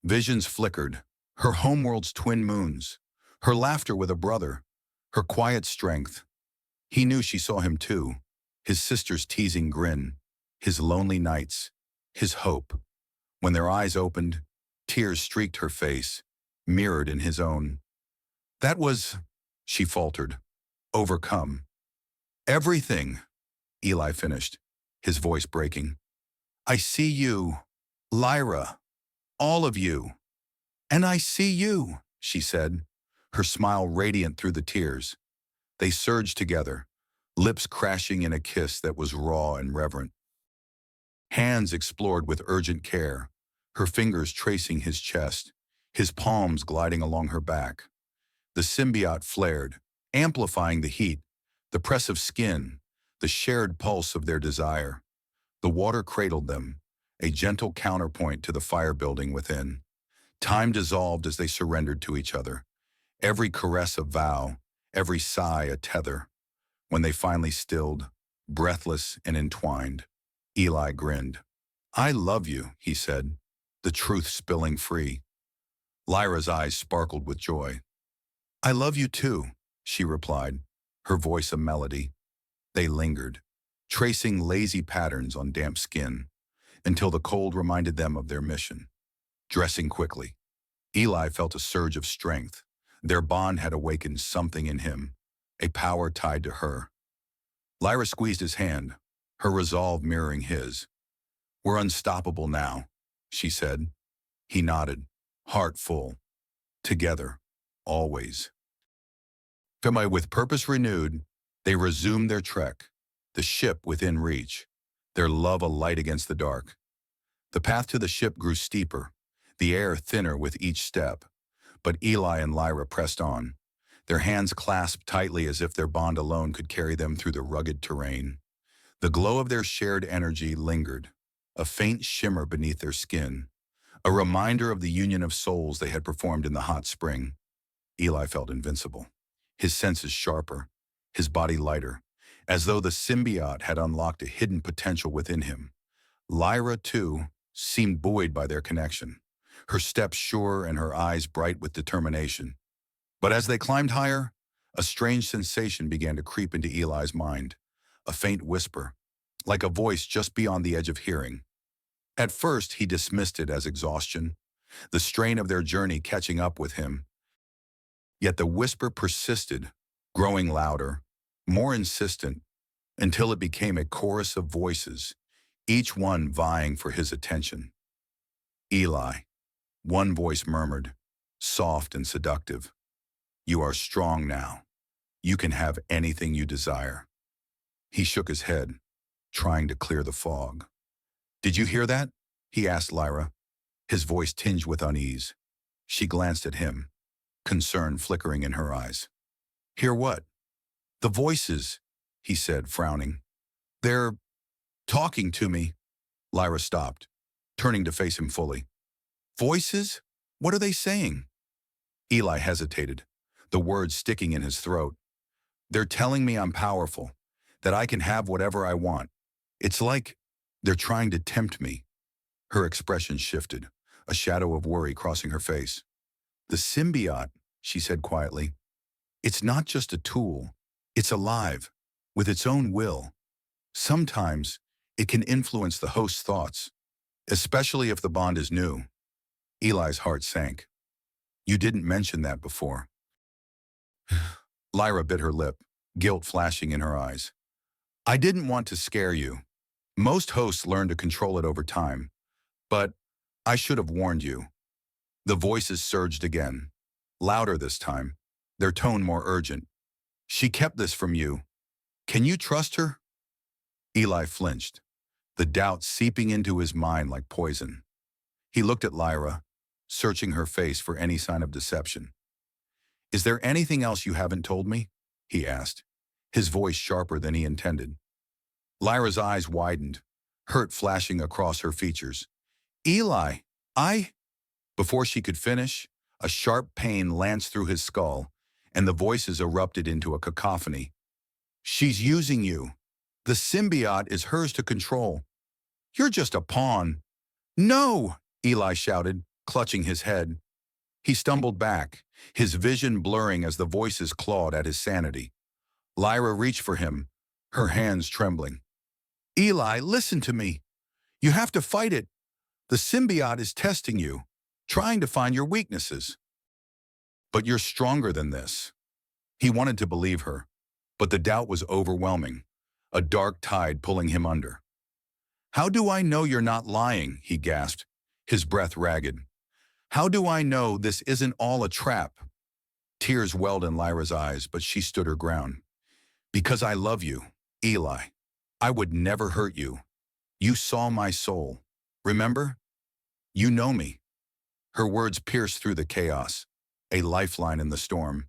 Visions flickered, her homeworld's twin moons, her laughter with a brother, her quiet strength. He knew she saw him too, his sister's teasing grin, his lonely nights, his hope. When their eyes opened, tears streaked her face, mirrored in his own. That was, she faltered, overcome. Everything, Eli finished, his voice breaking. I see you, Lyra, all of you. And I see you, she said, her smile radiant through the tears. They surged together, lips crashing in a kiss that was raw and reverent. Hands explored with urgent care, her fingers tracing his chest, his palms gliding along her back. The symbiote flared, amplifying the heat, the press of skin, the shared pulse of their desire. The water cradled them, a gentle counterpoint to the fire building within. Time dissolved as they surrendered to each other, every caress a vow, every sigh a tether. When they finally stilled, breathless and entwined, Eli grinned. I love you, he said, the truth spilling free. Lyra's eyes sparkled with joy. I love you too, she replied, her voice a melody. They lingered, tracing lazy patterns on damp skin, until the cold reminded them of their mission. Dressing quickly, Eli felt a surge of strength. Their bond had awakened something in him, a power tied to her. Lyra squeezed his hand, her resolve mirroring his. We're unstoppable now, she said. He nodded, heart full. Together, always. With purpose renewed, they resumed their trek, the ship within reach, their love a light against the dark. The path to the ship grew steeper, the air thinner with each step, but Eli and Lyra pressed on, their hands clasped tightly as if their bond alone could carry them through the rugged terrain. The glow of their shared energy lingered, a faint shimmer beneath their skin, a reminder of the union of souls they had performed in the hot spring. Eli felt invincible, his senses sharper, his body lighter, as though the symbiote had unlocked a hidden potential within him. Lyra, too, seemed buoyed by their connection, her steps sure and her eyes bright with determination. But as they climbed higher, a strange sensation began to creep into Eli's mind, a faint whisper, like a voice just beyond the edge of hearing. At first, he dismissed it as exhaustion, the strain of their journey catching up with him. Yet the whisper persisted, growing louder, more insistent, until it became a chorus of voices, each one vying for his attention. Eli, one voice murmured, soft and seductive. You are strong now. You can have anything you desire. He shook his head, trying to clear the fog. Did you hear that? He asked Lyra, his voice tinged with unease. She glanced at him, concern flickering in her eyes. Hear what? The voices, he said, frowning. They're talking to me. Lyra stopped, turning to face him fully. Voices? What are they saying? Eli hesitated, the words sticking in his throat. They're telling me I'm powerful, that I can have whatever I want. It's like they're trying to tempt me. Her expression shifted, a shadow of worry crossing her face. The symbiote, she said quietly. It's not just a tool. It's alive, with its own will. Sometimes, it can influence the host's thoughts, especially if the bond is new. Eli's heart sank. You didn't mention that before. Lyra bit her lip, guilt flashing in her eyes. I didn't want to scare you. Most hosts learn to control it over time, but I should have warned you. The voices surged again, louder this time, their tone more urgent. She kept this from you. Can you trust her? Eli flinched, the doubt seeping into his mind like poison. He looked at Lyra, searching her face for any sign of deception. Is there anything else you haven't told me? He asked, his voice sharper than he intended. Lyra's eyes widened, hurt flashing across her features. Eli, Before she could finish, a sharp pain lanced through his skull, and the voices erupted into a cacophony. She's using you. The symbiote is hers to control. You're just a pawn. No, Eli shouted, clutching his head. He stumbled back, his vision blurring as the voices clawed at his sanity. Lyra reached for him, her hands trembling. Eli, listen to me. You have to fight it. The symbiote is testing you, trying to find your weaknesses. But you're stronger than this. He wanted to believe her, but the doubt was overwhelming, a dark tide pulling him under. How do I know you're not lying? He gasped, his breath ragged. How do I know this isn't all a trap? Tears welled in Lyra's eyes, but she stood her ground. Because I love you, Eli. I would never hurt you. You saw my soul. Remember? You know me. Her words pierced through the chaos, a lifeline in the storm.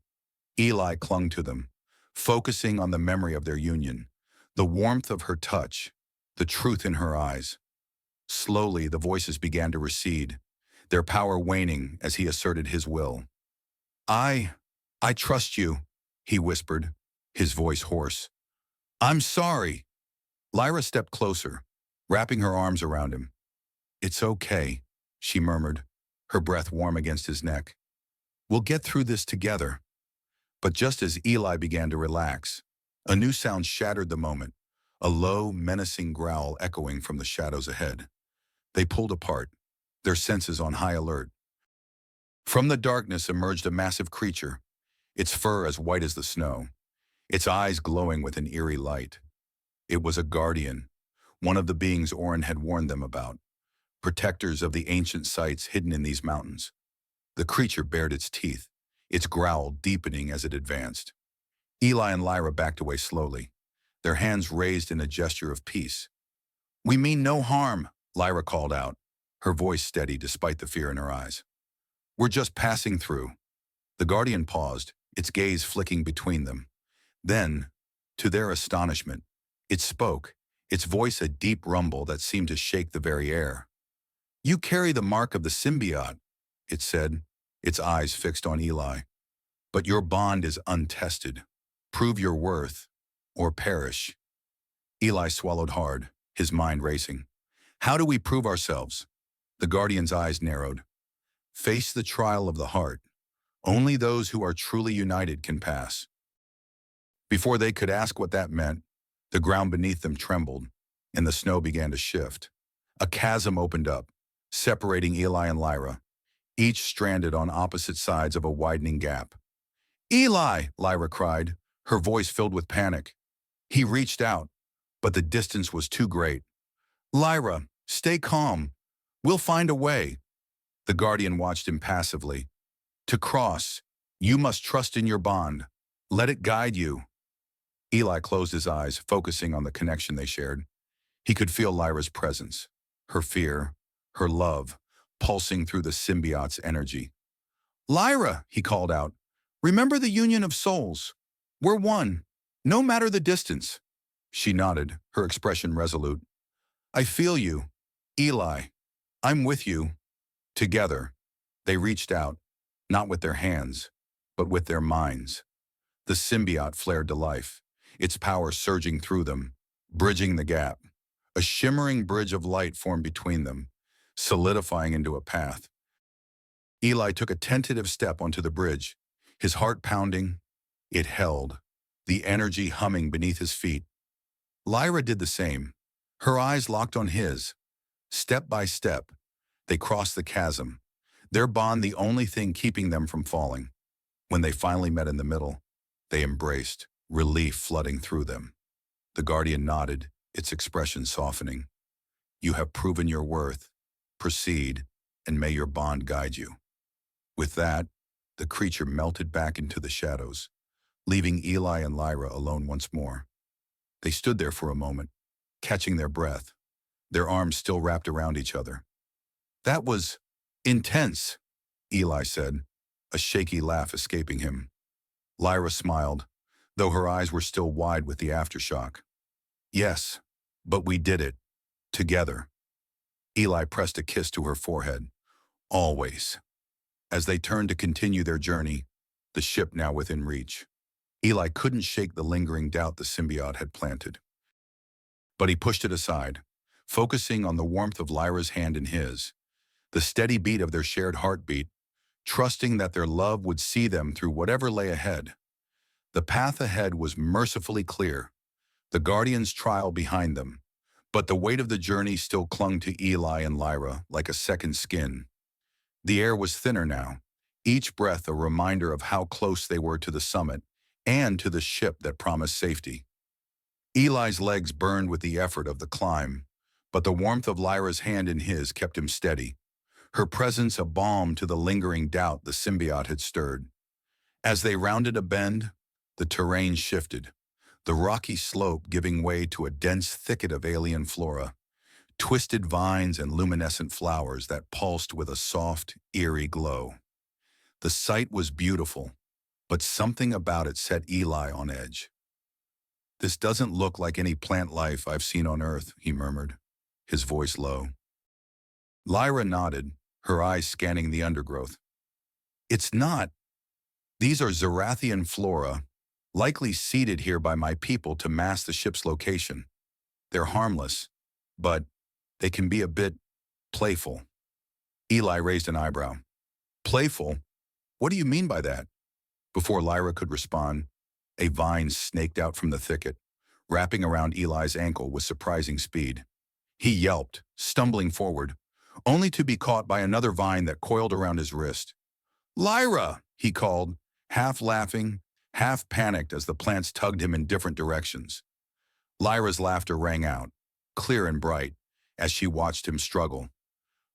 Eli clung to them, focusing on the memory of their union, the warmth of her touch, the truth in her eyes. Slowly, the voices began to recede, their power waning as he asserted his will. I trust you, he whispered, his voice hoarse. I'm sorry. Lyra stepped closer, wrapping her arms around him. It's okay, she murmured, her breath warm against his neck. We'll get through this together. But just as Eli began to relax, a new sound shattered the moment, a low, menacing growl echoing from the shadows ahead. They pulled apart, their senses on high alert. From the darkness emerged a massive creature, its fur as white as the snow, its eyes glowing with an eerie light. It was a guardian, one of the beings Orin had warned them about, protectors of the ancient sites hidden in these mountains. The creature bared its teeth, its growl deepening as it advanced. Eli and Lyra backed away slowly, their hands raised in a gesture of peace. We mean no harm, Lyra called out, her voice steady despite the fear in her eyes. We're just passing through. The guardian paused, its gaze flicking between them. Then, to their astonishment, it spoke, its voice a deep rumble that seemed to shake the very air. You carry the mark of the symbiote, it said, its eyes fixed on Eli. But your bond is untested. Prove your worth, or perish. Eli swallowed hard, his mind racing. How do we prove ourselves? The guardian's eyes narrowed. Face the trial of the heart. Only those who are truly united can pass. Before they could ask what that meant, the ground beneath them trembled, and the snow began to shift. A chasm opened up, separating Eli and Lyra, each stranded on opposite sides of a widening gap. Eli, Lyra cried, her voice filled with panic. He reached out, but the distance was too great. Lyra, stay calm. We'll find a way. The guardian watched impassively. To cross, you must trust in your bond. Let it guide you. Eli closed his eyes, focusing on the connection they shared. He could feel Lyra's presence, her fear, her love, pulsing through the symbiote's energy. Lyra, he called out, remember the union of souls. We're one, no matter the distance. She nodded, her expression resolute. I feel you, Eli. I'm with you. Together, they reached out, not with their hands, but with their minds. The symbiote flared to life, its power surging through them, bridging the gap. A shimmering bridge of light formed between them, solidifying into a path. Eli took a tentative step onto the bridge, his heart pounding. It held, the energy humming beneath his feet. Lyra did the same, her eyes locked on his. Step by step, they crossed the chasm, their bond the only thing keeping them from falling. When they finally met in the middle, they embraced, relief flooding through them. The Guardian nodded, its expression softening. You have proven your worth. Proceed, and may your bond guide you. With that, the creature melted back into the shadows, leaving Eli and Lyra alone once more. They stood there for a moment, catching their breath, their arms still wrapped around each other. That was intense, Eli said, a shaky laugh escaping him. Lyra smiled, though her eyes were still wide with the aftershock. Yes, but we did it. Together. Eli pressed a kiss to her forehead. Always. As they turned to continue their journey, the ship now within reach. Eli couldn't shake the lingering doubt the symbiote had planted. But he pushed it aside, focusing on the warmth of Lyra's hand in his, the steady beat of their shared heartbeat, trusting that their love would see them through whatever lay ahead. The path ahead was mercifully clear, the Guardian's trial behind them, but the weight of the journey still clung to Eli and Lyra like a second skin. The air was thinner now, each breath a reminder of how close they were to the summit and to the ship that promised safety. Eli's legs burned with the effort of the climb, but the warmth of Lyra's hand in his kept him steady, her presence a balm to the lingering doubt the symbiote had stirred. As they rounded a bend, the terrain shifted, the rocky slope giving way to a dense thicket of alien flora, twisted vines and luminescent flowers that pulsed with a soft, eerie glow. The sight was beautiful, but something about it set Eli on edge. This doesn't look like any plant life I've seen on Earth, he murmured, his voice low. Lyra nodded, her eyes scanning the undergrowth. It's not. These are Zerathian flora, likely seeded here by my people to mask the ship's location. They're harmless, but they can be a bit playful. Eli raised an eyebrow. Playful? What do you mean by that? Before Lyra could respond, a vine snaked out from the thicket, wrapping around Eli's ankle with surprising speed. He yelped, stumbling forward, only to be caught by another vine that coiled around his wrist. Lyra, he called, half laughing, half panicked as the plants tugged him in different directions. Lyra's laughter rang out, clear and bright, as she watched him struggle.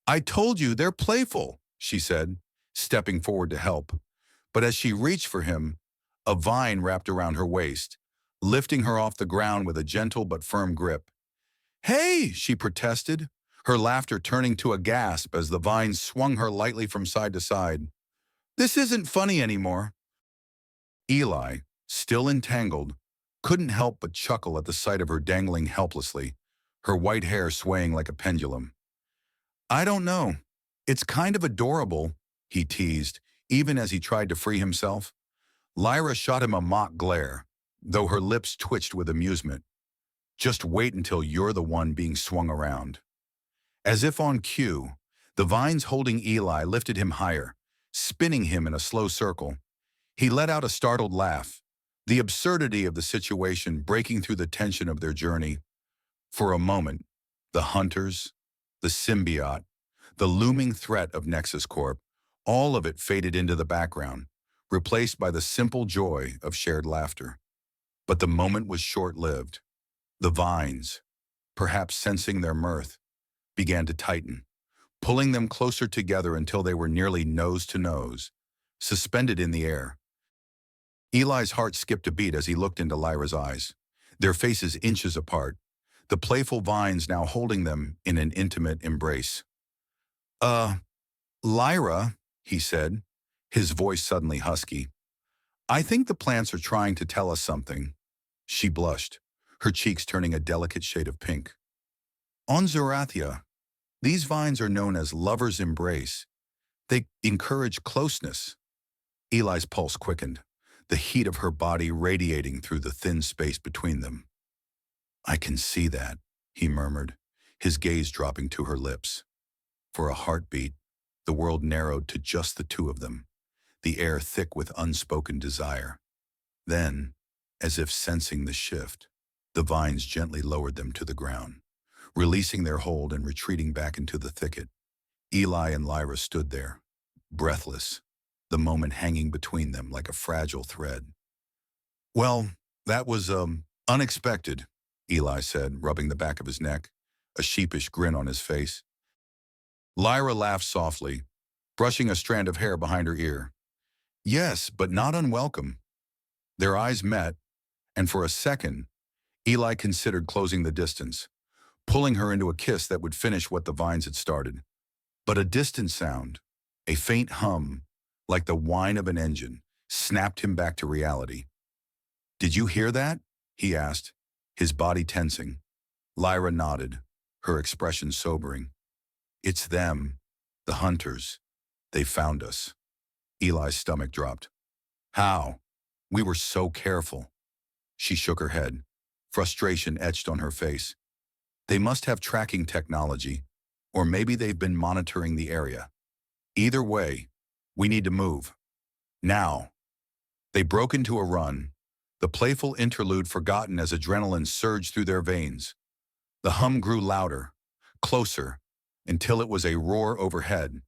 I told you they're playful, she said, stepping forward to help. But as she reached for him, a vine wrapped around her waist, lifting her off the ground with a gentle but firm grip. Hey, she protested, her laughter turning to a gasp as the vine swung her lightly from side to side. This isn't funny anymore. Eli, still entangled, couldn't help but chuckle at the sight of her dangling helplessly, her white hair swaying like a pendulum. I don't know. It's kind of adorable, he teased, even as he tried to free himself. Lyra shot him a mock glare, though her lips twitched with amusement. Just wait until you're the one being swung around. As if on cue, the vines holding Eli lifted him higher, spinning him in a slow circle. He let out a startled laugh, the absurdity of the situation breaking through the tension of their journey. For a moment, the hunters, the symbiote, the looming threat of Nexus Corp, all of it faded into the background, replaced by the simple joy of shared laughter. But the moment was short-lived. The vines, perhaps sensing their mirth, began to tighten, pulling them closer together until they were nearly nose to nose, suspended in the air. Eli's heart skipped a beat as he looked into Lyra's eyes, their faces inches apart, the playful vines now holding them in an intimate embrace. Lyra, he said, his voice suddenly husky. I think the plants are trying to tell us something. She blushed, her cheeks turning a delicate shade of pink. On Zerathia, These vines are known as lover's embrace. They encourage closeness. Eli's pulse quickened, the heat of her body radiating through the thin space between them. I can see that, he murmured, his gaze dropping to her lips. For a heartbeat, the world narrowed to just the two of them, the air thick with unspoken desire. Then, as if sensing the shift, the vines gently lowered them to the ground, releasing their hold and retreating back into the thicket. Eli and Lyra stood there, breathless, the moment hanging between them like a fragile thread. Well, that was, unexpected, Eli said, rubbing the back of his neck, a sheepish grin on his face. Lyra laughed softly, brushing a strand of hair behind her ear. Yes, but not unwelcome. Their eyes met, and for a second, Eli considered closing the distance, pulling her into a kiss that would finish what the vines had started. But a distant sound, a faint hum, like the whine of an engine, snapped him back to reality. Did you hear that? He asked, his body tensing. Lyra nodded, her expression sobering. It's them, the hunters. They found us. Eli's stomach dropped. How? We were so careful. She shook her head, frustration etched on her face. They must have tracking technology, or maybe they've been monitoring the area. Either way, we need to move. Now. They broke into a run, the playful interlude forgotten as adrenaline surged through their veins. The hum grew louder, closer, until it was a roar overhead.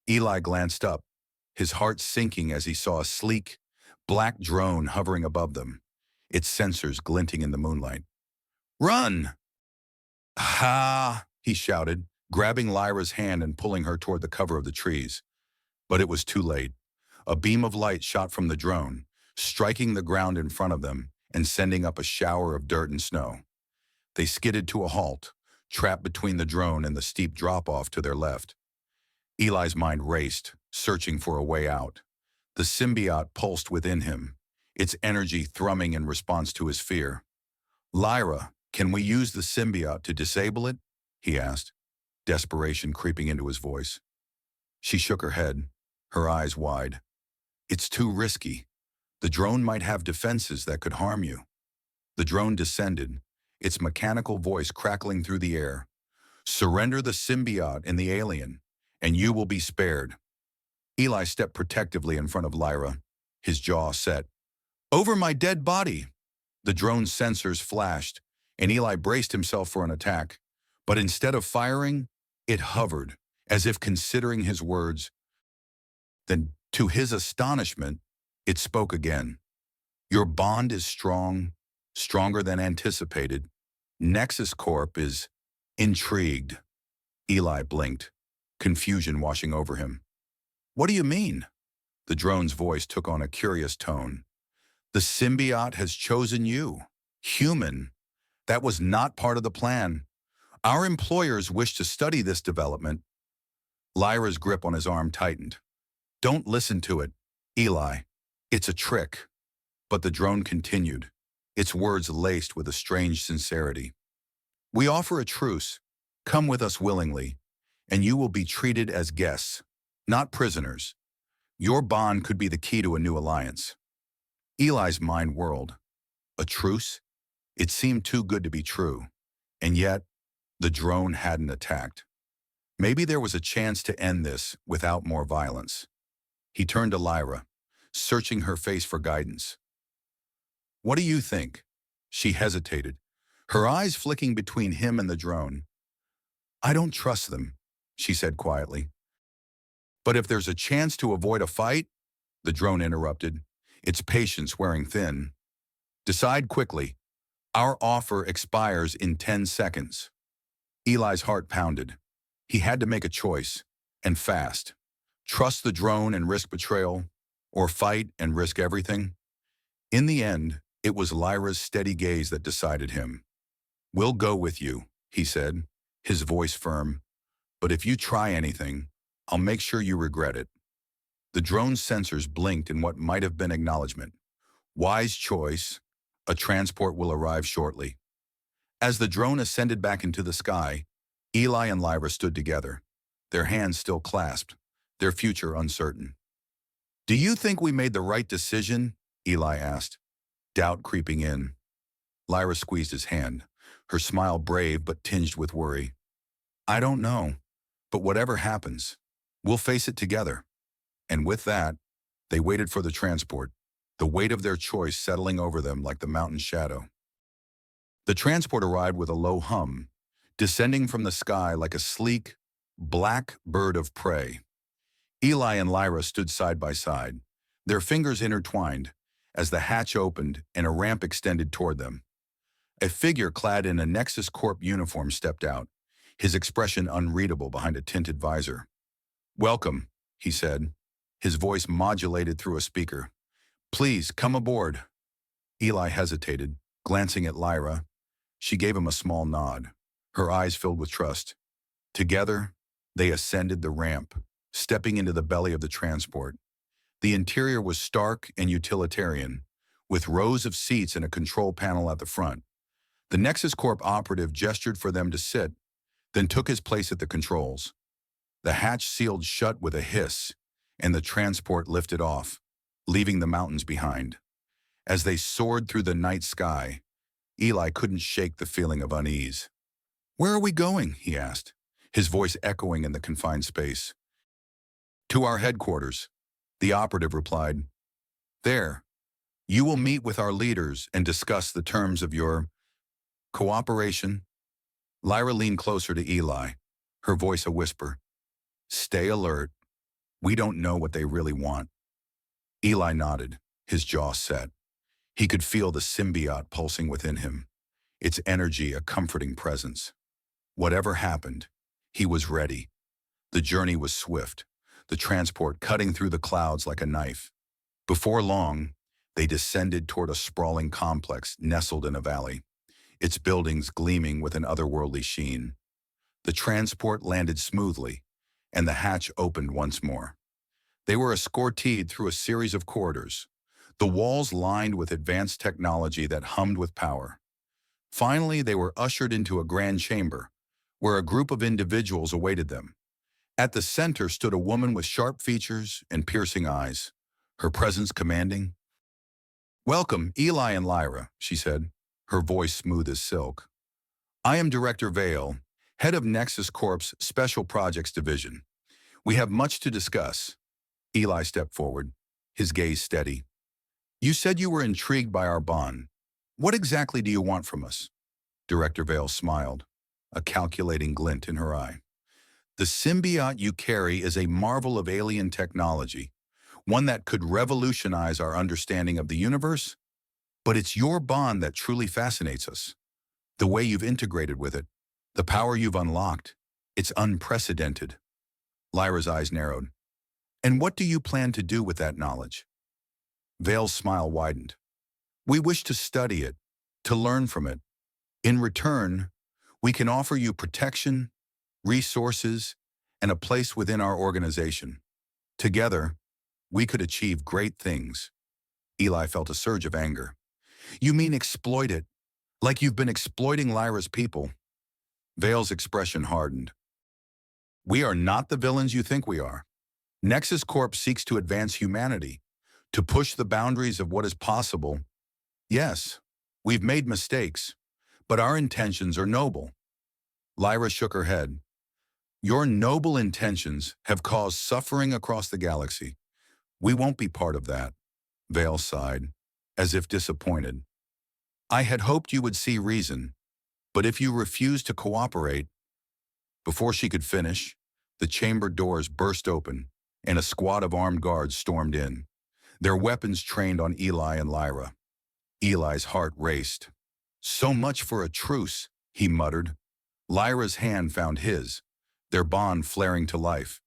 Eli glanced up, his heart sinking as he saw a sleek, black drone hovering above them, its sensors glinting in the moonlight. Run! Ha! He shouted, grabbing Lyra's hand and pulling her toward the cover of the trees. But it was too late. A beam of light shot from the drone, striking the ground in front of them and sending up a shower of dirt and snow. They skidded to a halt, trapped between the drone and the steep drop-off to their left. Eli's mind raced, searching for a way out. The symbiote pulsed within him, its energy thrumming in response to his fear. Lyra, can we use the symbiote to disable it? He asked, desperation creeping into his voice. She shook her head, her eyes wide. It's too risky. The drone might have defenses that could harm you. The drone descended, its mechanical voice crackling through the air. Surrender the symbiote and the alien, and you will be spared. Eli stepped protectively in front of Lyra, his jaw set. Over my dead body! The drone's sensors flashed, and Eli braced himself for an attack. But instead of firing, it hovered, as if considering his words. Then, to his astonishment, it spoke again. Your bond is strong, stronger than anticipated. Nexus Corp is intrigued. Eli blinked, confusion washing over him. What do you mean? The drone's voice took on a curious tone. The symbiote has chosen you, human. That was not part of the plan. Our employers wish to study this development. Lyra's grip on his arm tightened. Don't listen to it, Eli. It's a trick. But the drone continued, its words laced with a strange sincerity. We offer a truce. Come with us willingly, and you will be treated as guests, not prisoners. Your bond could be the key to a new alliance. Eli's mind whirled. A truce? It seemed too good to be true, and yet the drone hadn't attacked. Maybe there was a chance to end this without more violence. He turned to Lyra, searching her face for guidance. What do you think? She hesitated, her eyes flicking between him and the drone. I don't trust them, she said quietly. But if there's a chance to avoid a fight, the drone interrupted, its patience wearing thin. Decide quickly. Our offer expires in 10 seconds. Eli's heart pounded. He had to make a choice, and fast. Trust the drone and risk betrayal, or fight and risk everything? In the end, it was Lyra's steady gaze that decided him. We'll go with you, he said, his voice firm. But if you try anything, I'll make sure you regret it. The drone's sensors blinked in what might have been acknowledgement. Wise choice. A transport will arrive shortly. As the drone ascended back into the sky, Eli and Lyra stood together, their hands still clasped, their future uncertain. "Do you think we made the right decision?" Eli asked, doubt creeping in. Lyra squeezed his hand, her smile brave but tinged with worry. "I don't know, but whatever happens, we'll face it together." And with that, they waited for the transport, the weight of their choice settling over them like the mountain shadow. The transport arrived with a low hum, descending from the sky like a sleek, black bird of prey. Eli and Lyra stood side by side, their fingers intertwined, as the hatch opened and a ramp extended toward them. A figure clad in a Nexus Corp uniform stepped out, his expression unreadable behind a tinted visor. "Welcome," he said, his voice modulated through a speaker. "Please, come aboard." Eli hesitated, glancing at Lyra. She gave him a small nod, her eyes filled with trust. Together, they ascended the ramp, stepping into the belly of the transport. The interior was stark and utilitarian, with rows of seats and a control panel at the front. The Nexus Corp operative gestured for them to sit, then took his place at the controls. The hatch sealed shut with a hiss, and the transport lifted off, leaving the mountains behind. As they soared through the night sky, Eli couldn't shake the feeling of unease. "Where are we going?" he asked, his voice echoing in the confined space. "To our headquarters," the operative replied. "There, you will meet with our leaders and discuss the terms of your cooperation." Lyra leaned closer to Eli, her voice a whisper. "Stay alert. We don't know what they really want." Eli nodded, his jaw set. He could feel the symbiote pulsing within him, its energy a comforting presence. Whatever happened, he was ready. The journey was swift, the transport cutting through the clouds like a knife. Before long, they descended toward a sprawling complex nestled in a valley, its buildings gleaming with an otherworldly sheen. The transport landed smoothly, and the hatch opened once more. They were escorted through a series of corridors, the walls lined with advanced technology that hummed with power. Finally, they were ushered into a grand chamber, where a group of individuals awaited them. At the center stood a woman with sharp features and piercing eyes, her presence commanding. "Welcome, Eli and Lyra," she said, her voice smooth as silk. "I am Director Vale, head of Nexus Corp's Special Projects Division. We have much to discuss." Eli stepped forward, his gaze steady. "You said you were intrigued by our bond. What exactly do you want from us?" Director Vale smiled, a calculating glint in her eye. "The symbiote you carry is a marvel of alien technology, one that could revolutionize our understanding of the universe. But it's your bond that truly fascinates us. The way you've integrated with it, the power you've unlocked, it's unprecedented." Lyra's eyes narrowed. "And what do you plan to do with that knowledge?" Vale's smile widened. "We wish to study it, to learn from it. In return, we can offer you protection, resources, and a place within our organization. Together, we could achieve great things." Eli felt a surge of anger. "You mean exploit it, like you've been exploiting Lyra's people?" Vale's expression hardened. "We are not the villains you think we are. Nexus Corp seeks to advance humanity, to push the boundaries of what is possible. Yes, we've made mistakes, but our intentions are noble." Lyra shook her head. "Your noble intentions have caused suffering across the galaxy. We won't be part of that." Vale sighed, as if disappointed. "I had hoped you would see reason, but if you refuse to cooperate—" Before she could finish, the chamber doors burst open, and a squad of armed guards stormed in, their weapons trained on Eli and Lyra. Eli's heart raced. "So much for a truce," he muttered. Lyra's hand found his, their bond flaring to life.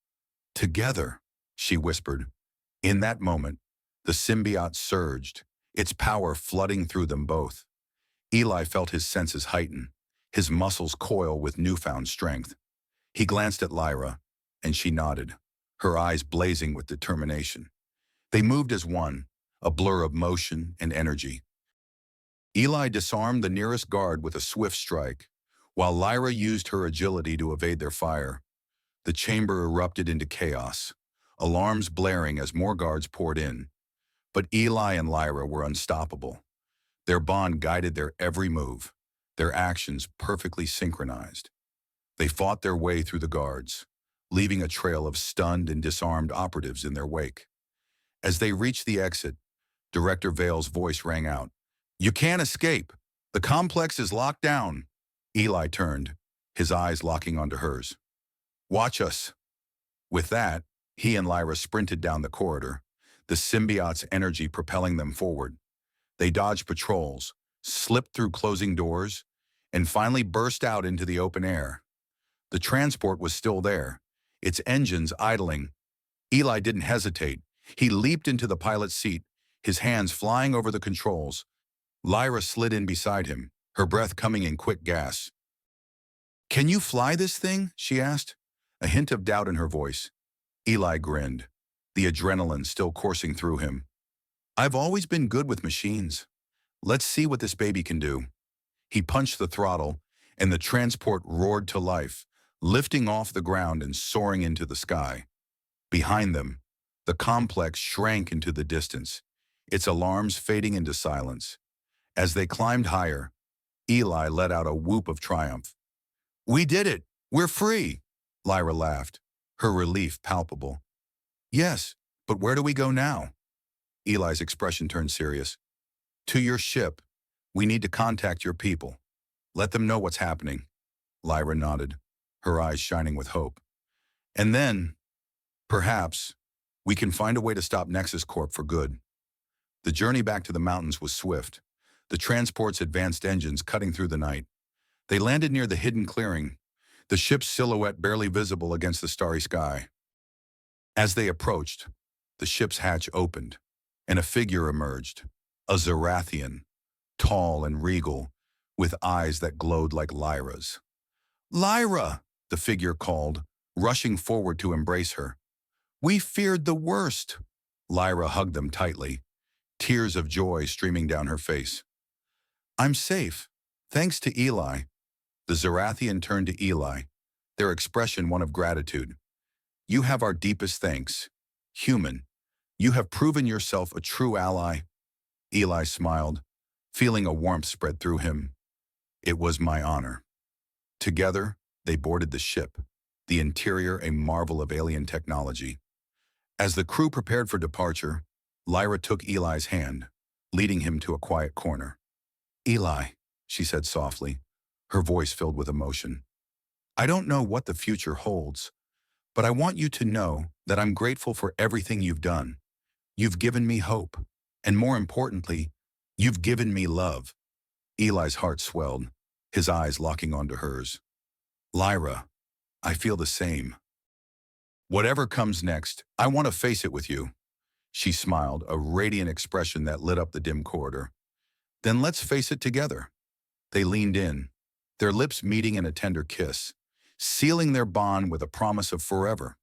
"Together," she whispered. In that moment, the symbiote surged, its power flooding through them both. Eli felt his senses heighten, his muscles coil with newfound strength. He glanced at Lyra, and she nodded, her eyes blazing with determination. They moved as one, a blur of motion and energy. Eli disarmed the nearest guard with a swift strike, While Lyra used her agility to evade their fire, the chamber erupted into chaos, alarms blaring as more guards poured in. But Eli and Lyra were unstoppable. Their bond guided their every move, their actions perfectly synchronized. They fought their way through the guards, leaving a trail of stunned and disarmed operatives in their wake. As they reached the exit, Director Vale's voice rang out. "You can't escape. The complex is locked down." Eli turned, his eyes locking onto hers. "Watch us." With that, he and Lyra sprinted down the corridor, the symbiote's energy propelling them forward. They dodged patrols, slipped through closing doors, and finally burst out into the open air. The transport was still there, its engines idling. Eli didn't hesitate. He leaped into the pilot's seat, his hands flying over the controls. Lyra slid in beside him, her breath coming in quick gasps. "Can you fly this thing?" she asked, a hint of doubt in her voice. Eli grinned, the adrenaline still coursing through him. "I've always been good with machines. Let's see what this baby can do." He punched the throttle, and the transport roared to life, lifting off the ground and soaring into the sky. Behind them, the complex shrank into the distance, its alarms fading into silence. As they climbed higher, Eli let out a whoop of triumph. "We did it! We're free!" Lyra laughed, her relief palpable. "Yes, but where do we go now?" Eli's expression turned serious. "To your ship. We need to contact your people. Let them know what's happening." Lyra nodded, her eyes shining with hope. "And then, perhaps, we can find a way to stop Nexus Corp for good." The journey back to the mountains was swift, the transport's advanced engines cutting through the night. They landed near the hidden clearing, the ship's silhouette barely visible against the starry sky. As they approached, the ship's hatch opened, and a figure emerged, a Zerathian, tall and regal, with eyes that glowed like Lyra's. "Lyra!" the figure called, rushing forward to embrace her. "We feared the worst." Lyra hugged them tightly, tears of joy streaming down her face. "I'm safe, thanks to Eli." The Zerathian turned to Eli, their expression one of gratitude. "You have our deepest thanks. Human, you have proven yourself a true ally." Eli smiled, feeling a warmth spread through him. "It was my honor." Together, they boarded the ship, the interior a marvel of alien technology. As the crew prepared for departure, Lyra took Eli's hand, leading him to a quiet corner. "Eli," she said softly, her voice filled with emotion. "I don't know what the future holds, but I want you to know that I'm grateful for everything you've done. You've given me hope, and more importantly, you've given me love." Eli's heart swelled, his eyes locking onto hers. "Lyra, I feel the same. Whatever comes next, I want to face it with you." She smiled, a radiant expression that lit up the dim corridor. "Then let's face it together." They leaned in, their lips meeting in a tender kiss, sealing their bond with a promise of forever.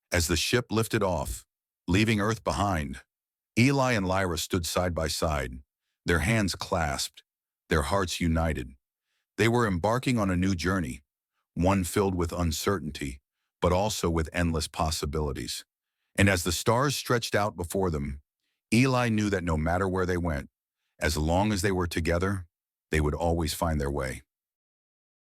As the ship lifted off, leaving Earth behind, Eli and Lyra stood side by side, their hands clasped, their hearts united. They were embarking on a new journey, one filled with uncertainty, but also with endless possibilities. And as the stars stretched out before them, Eli knew that no matter where they went, as long as they were together, they would always find their way.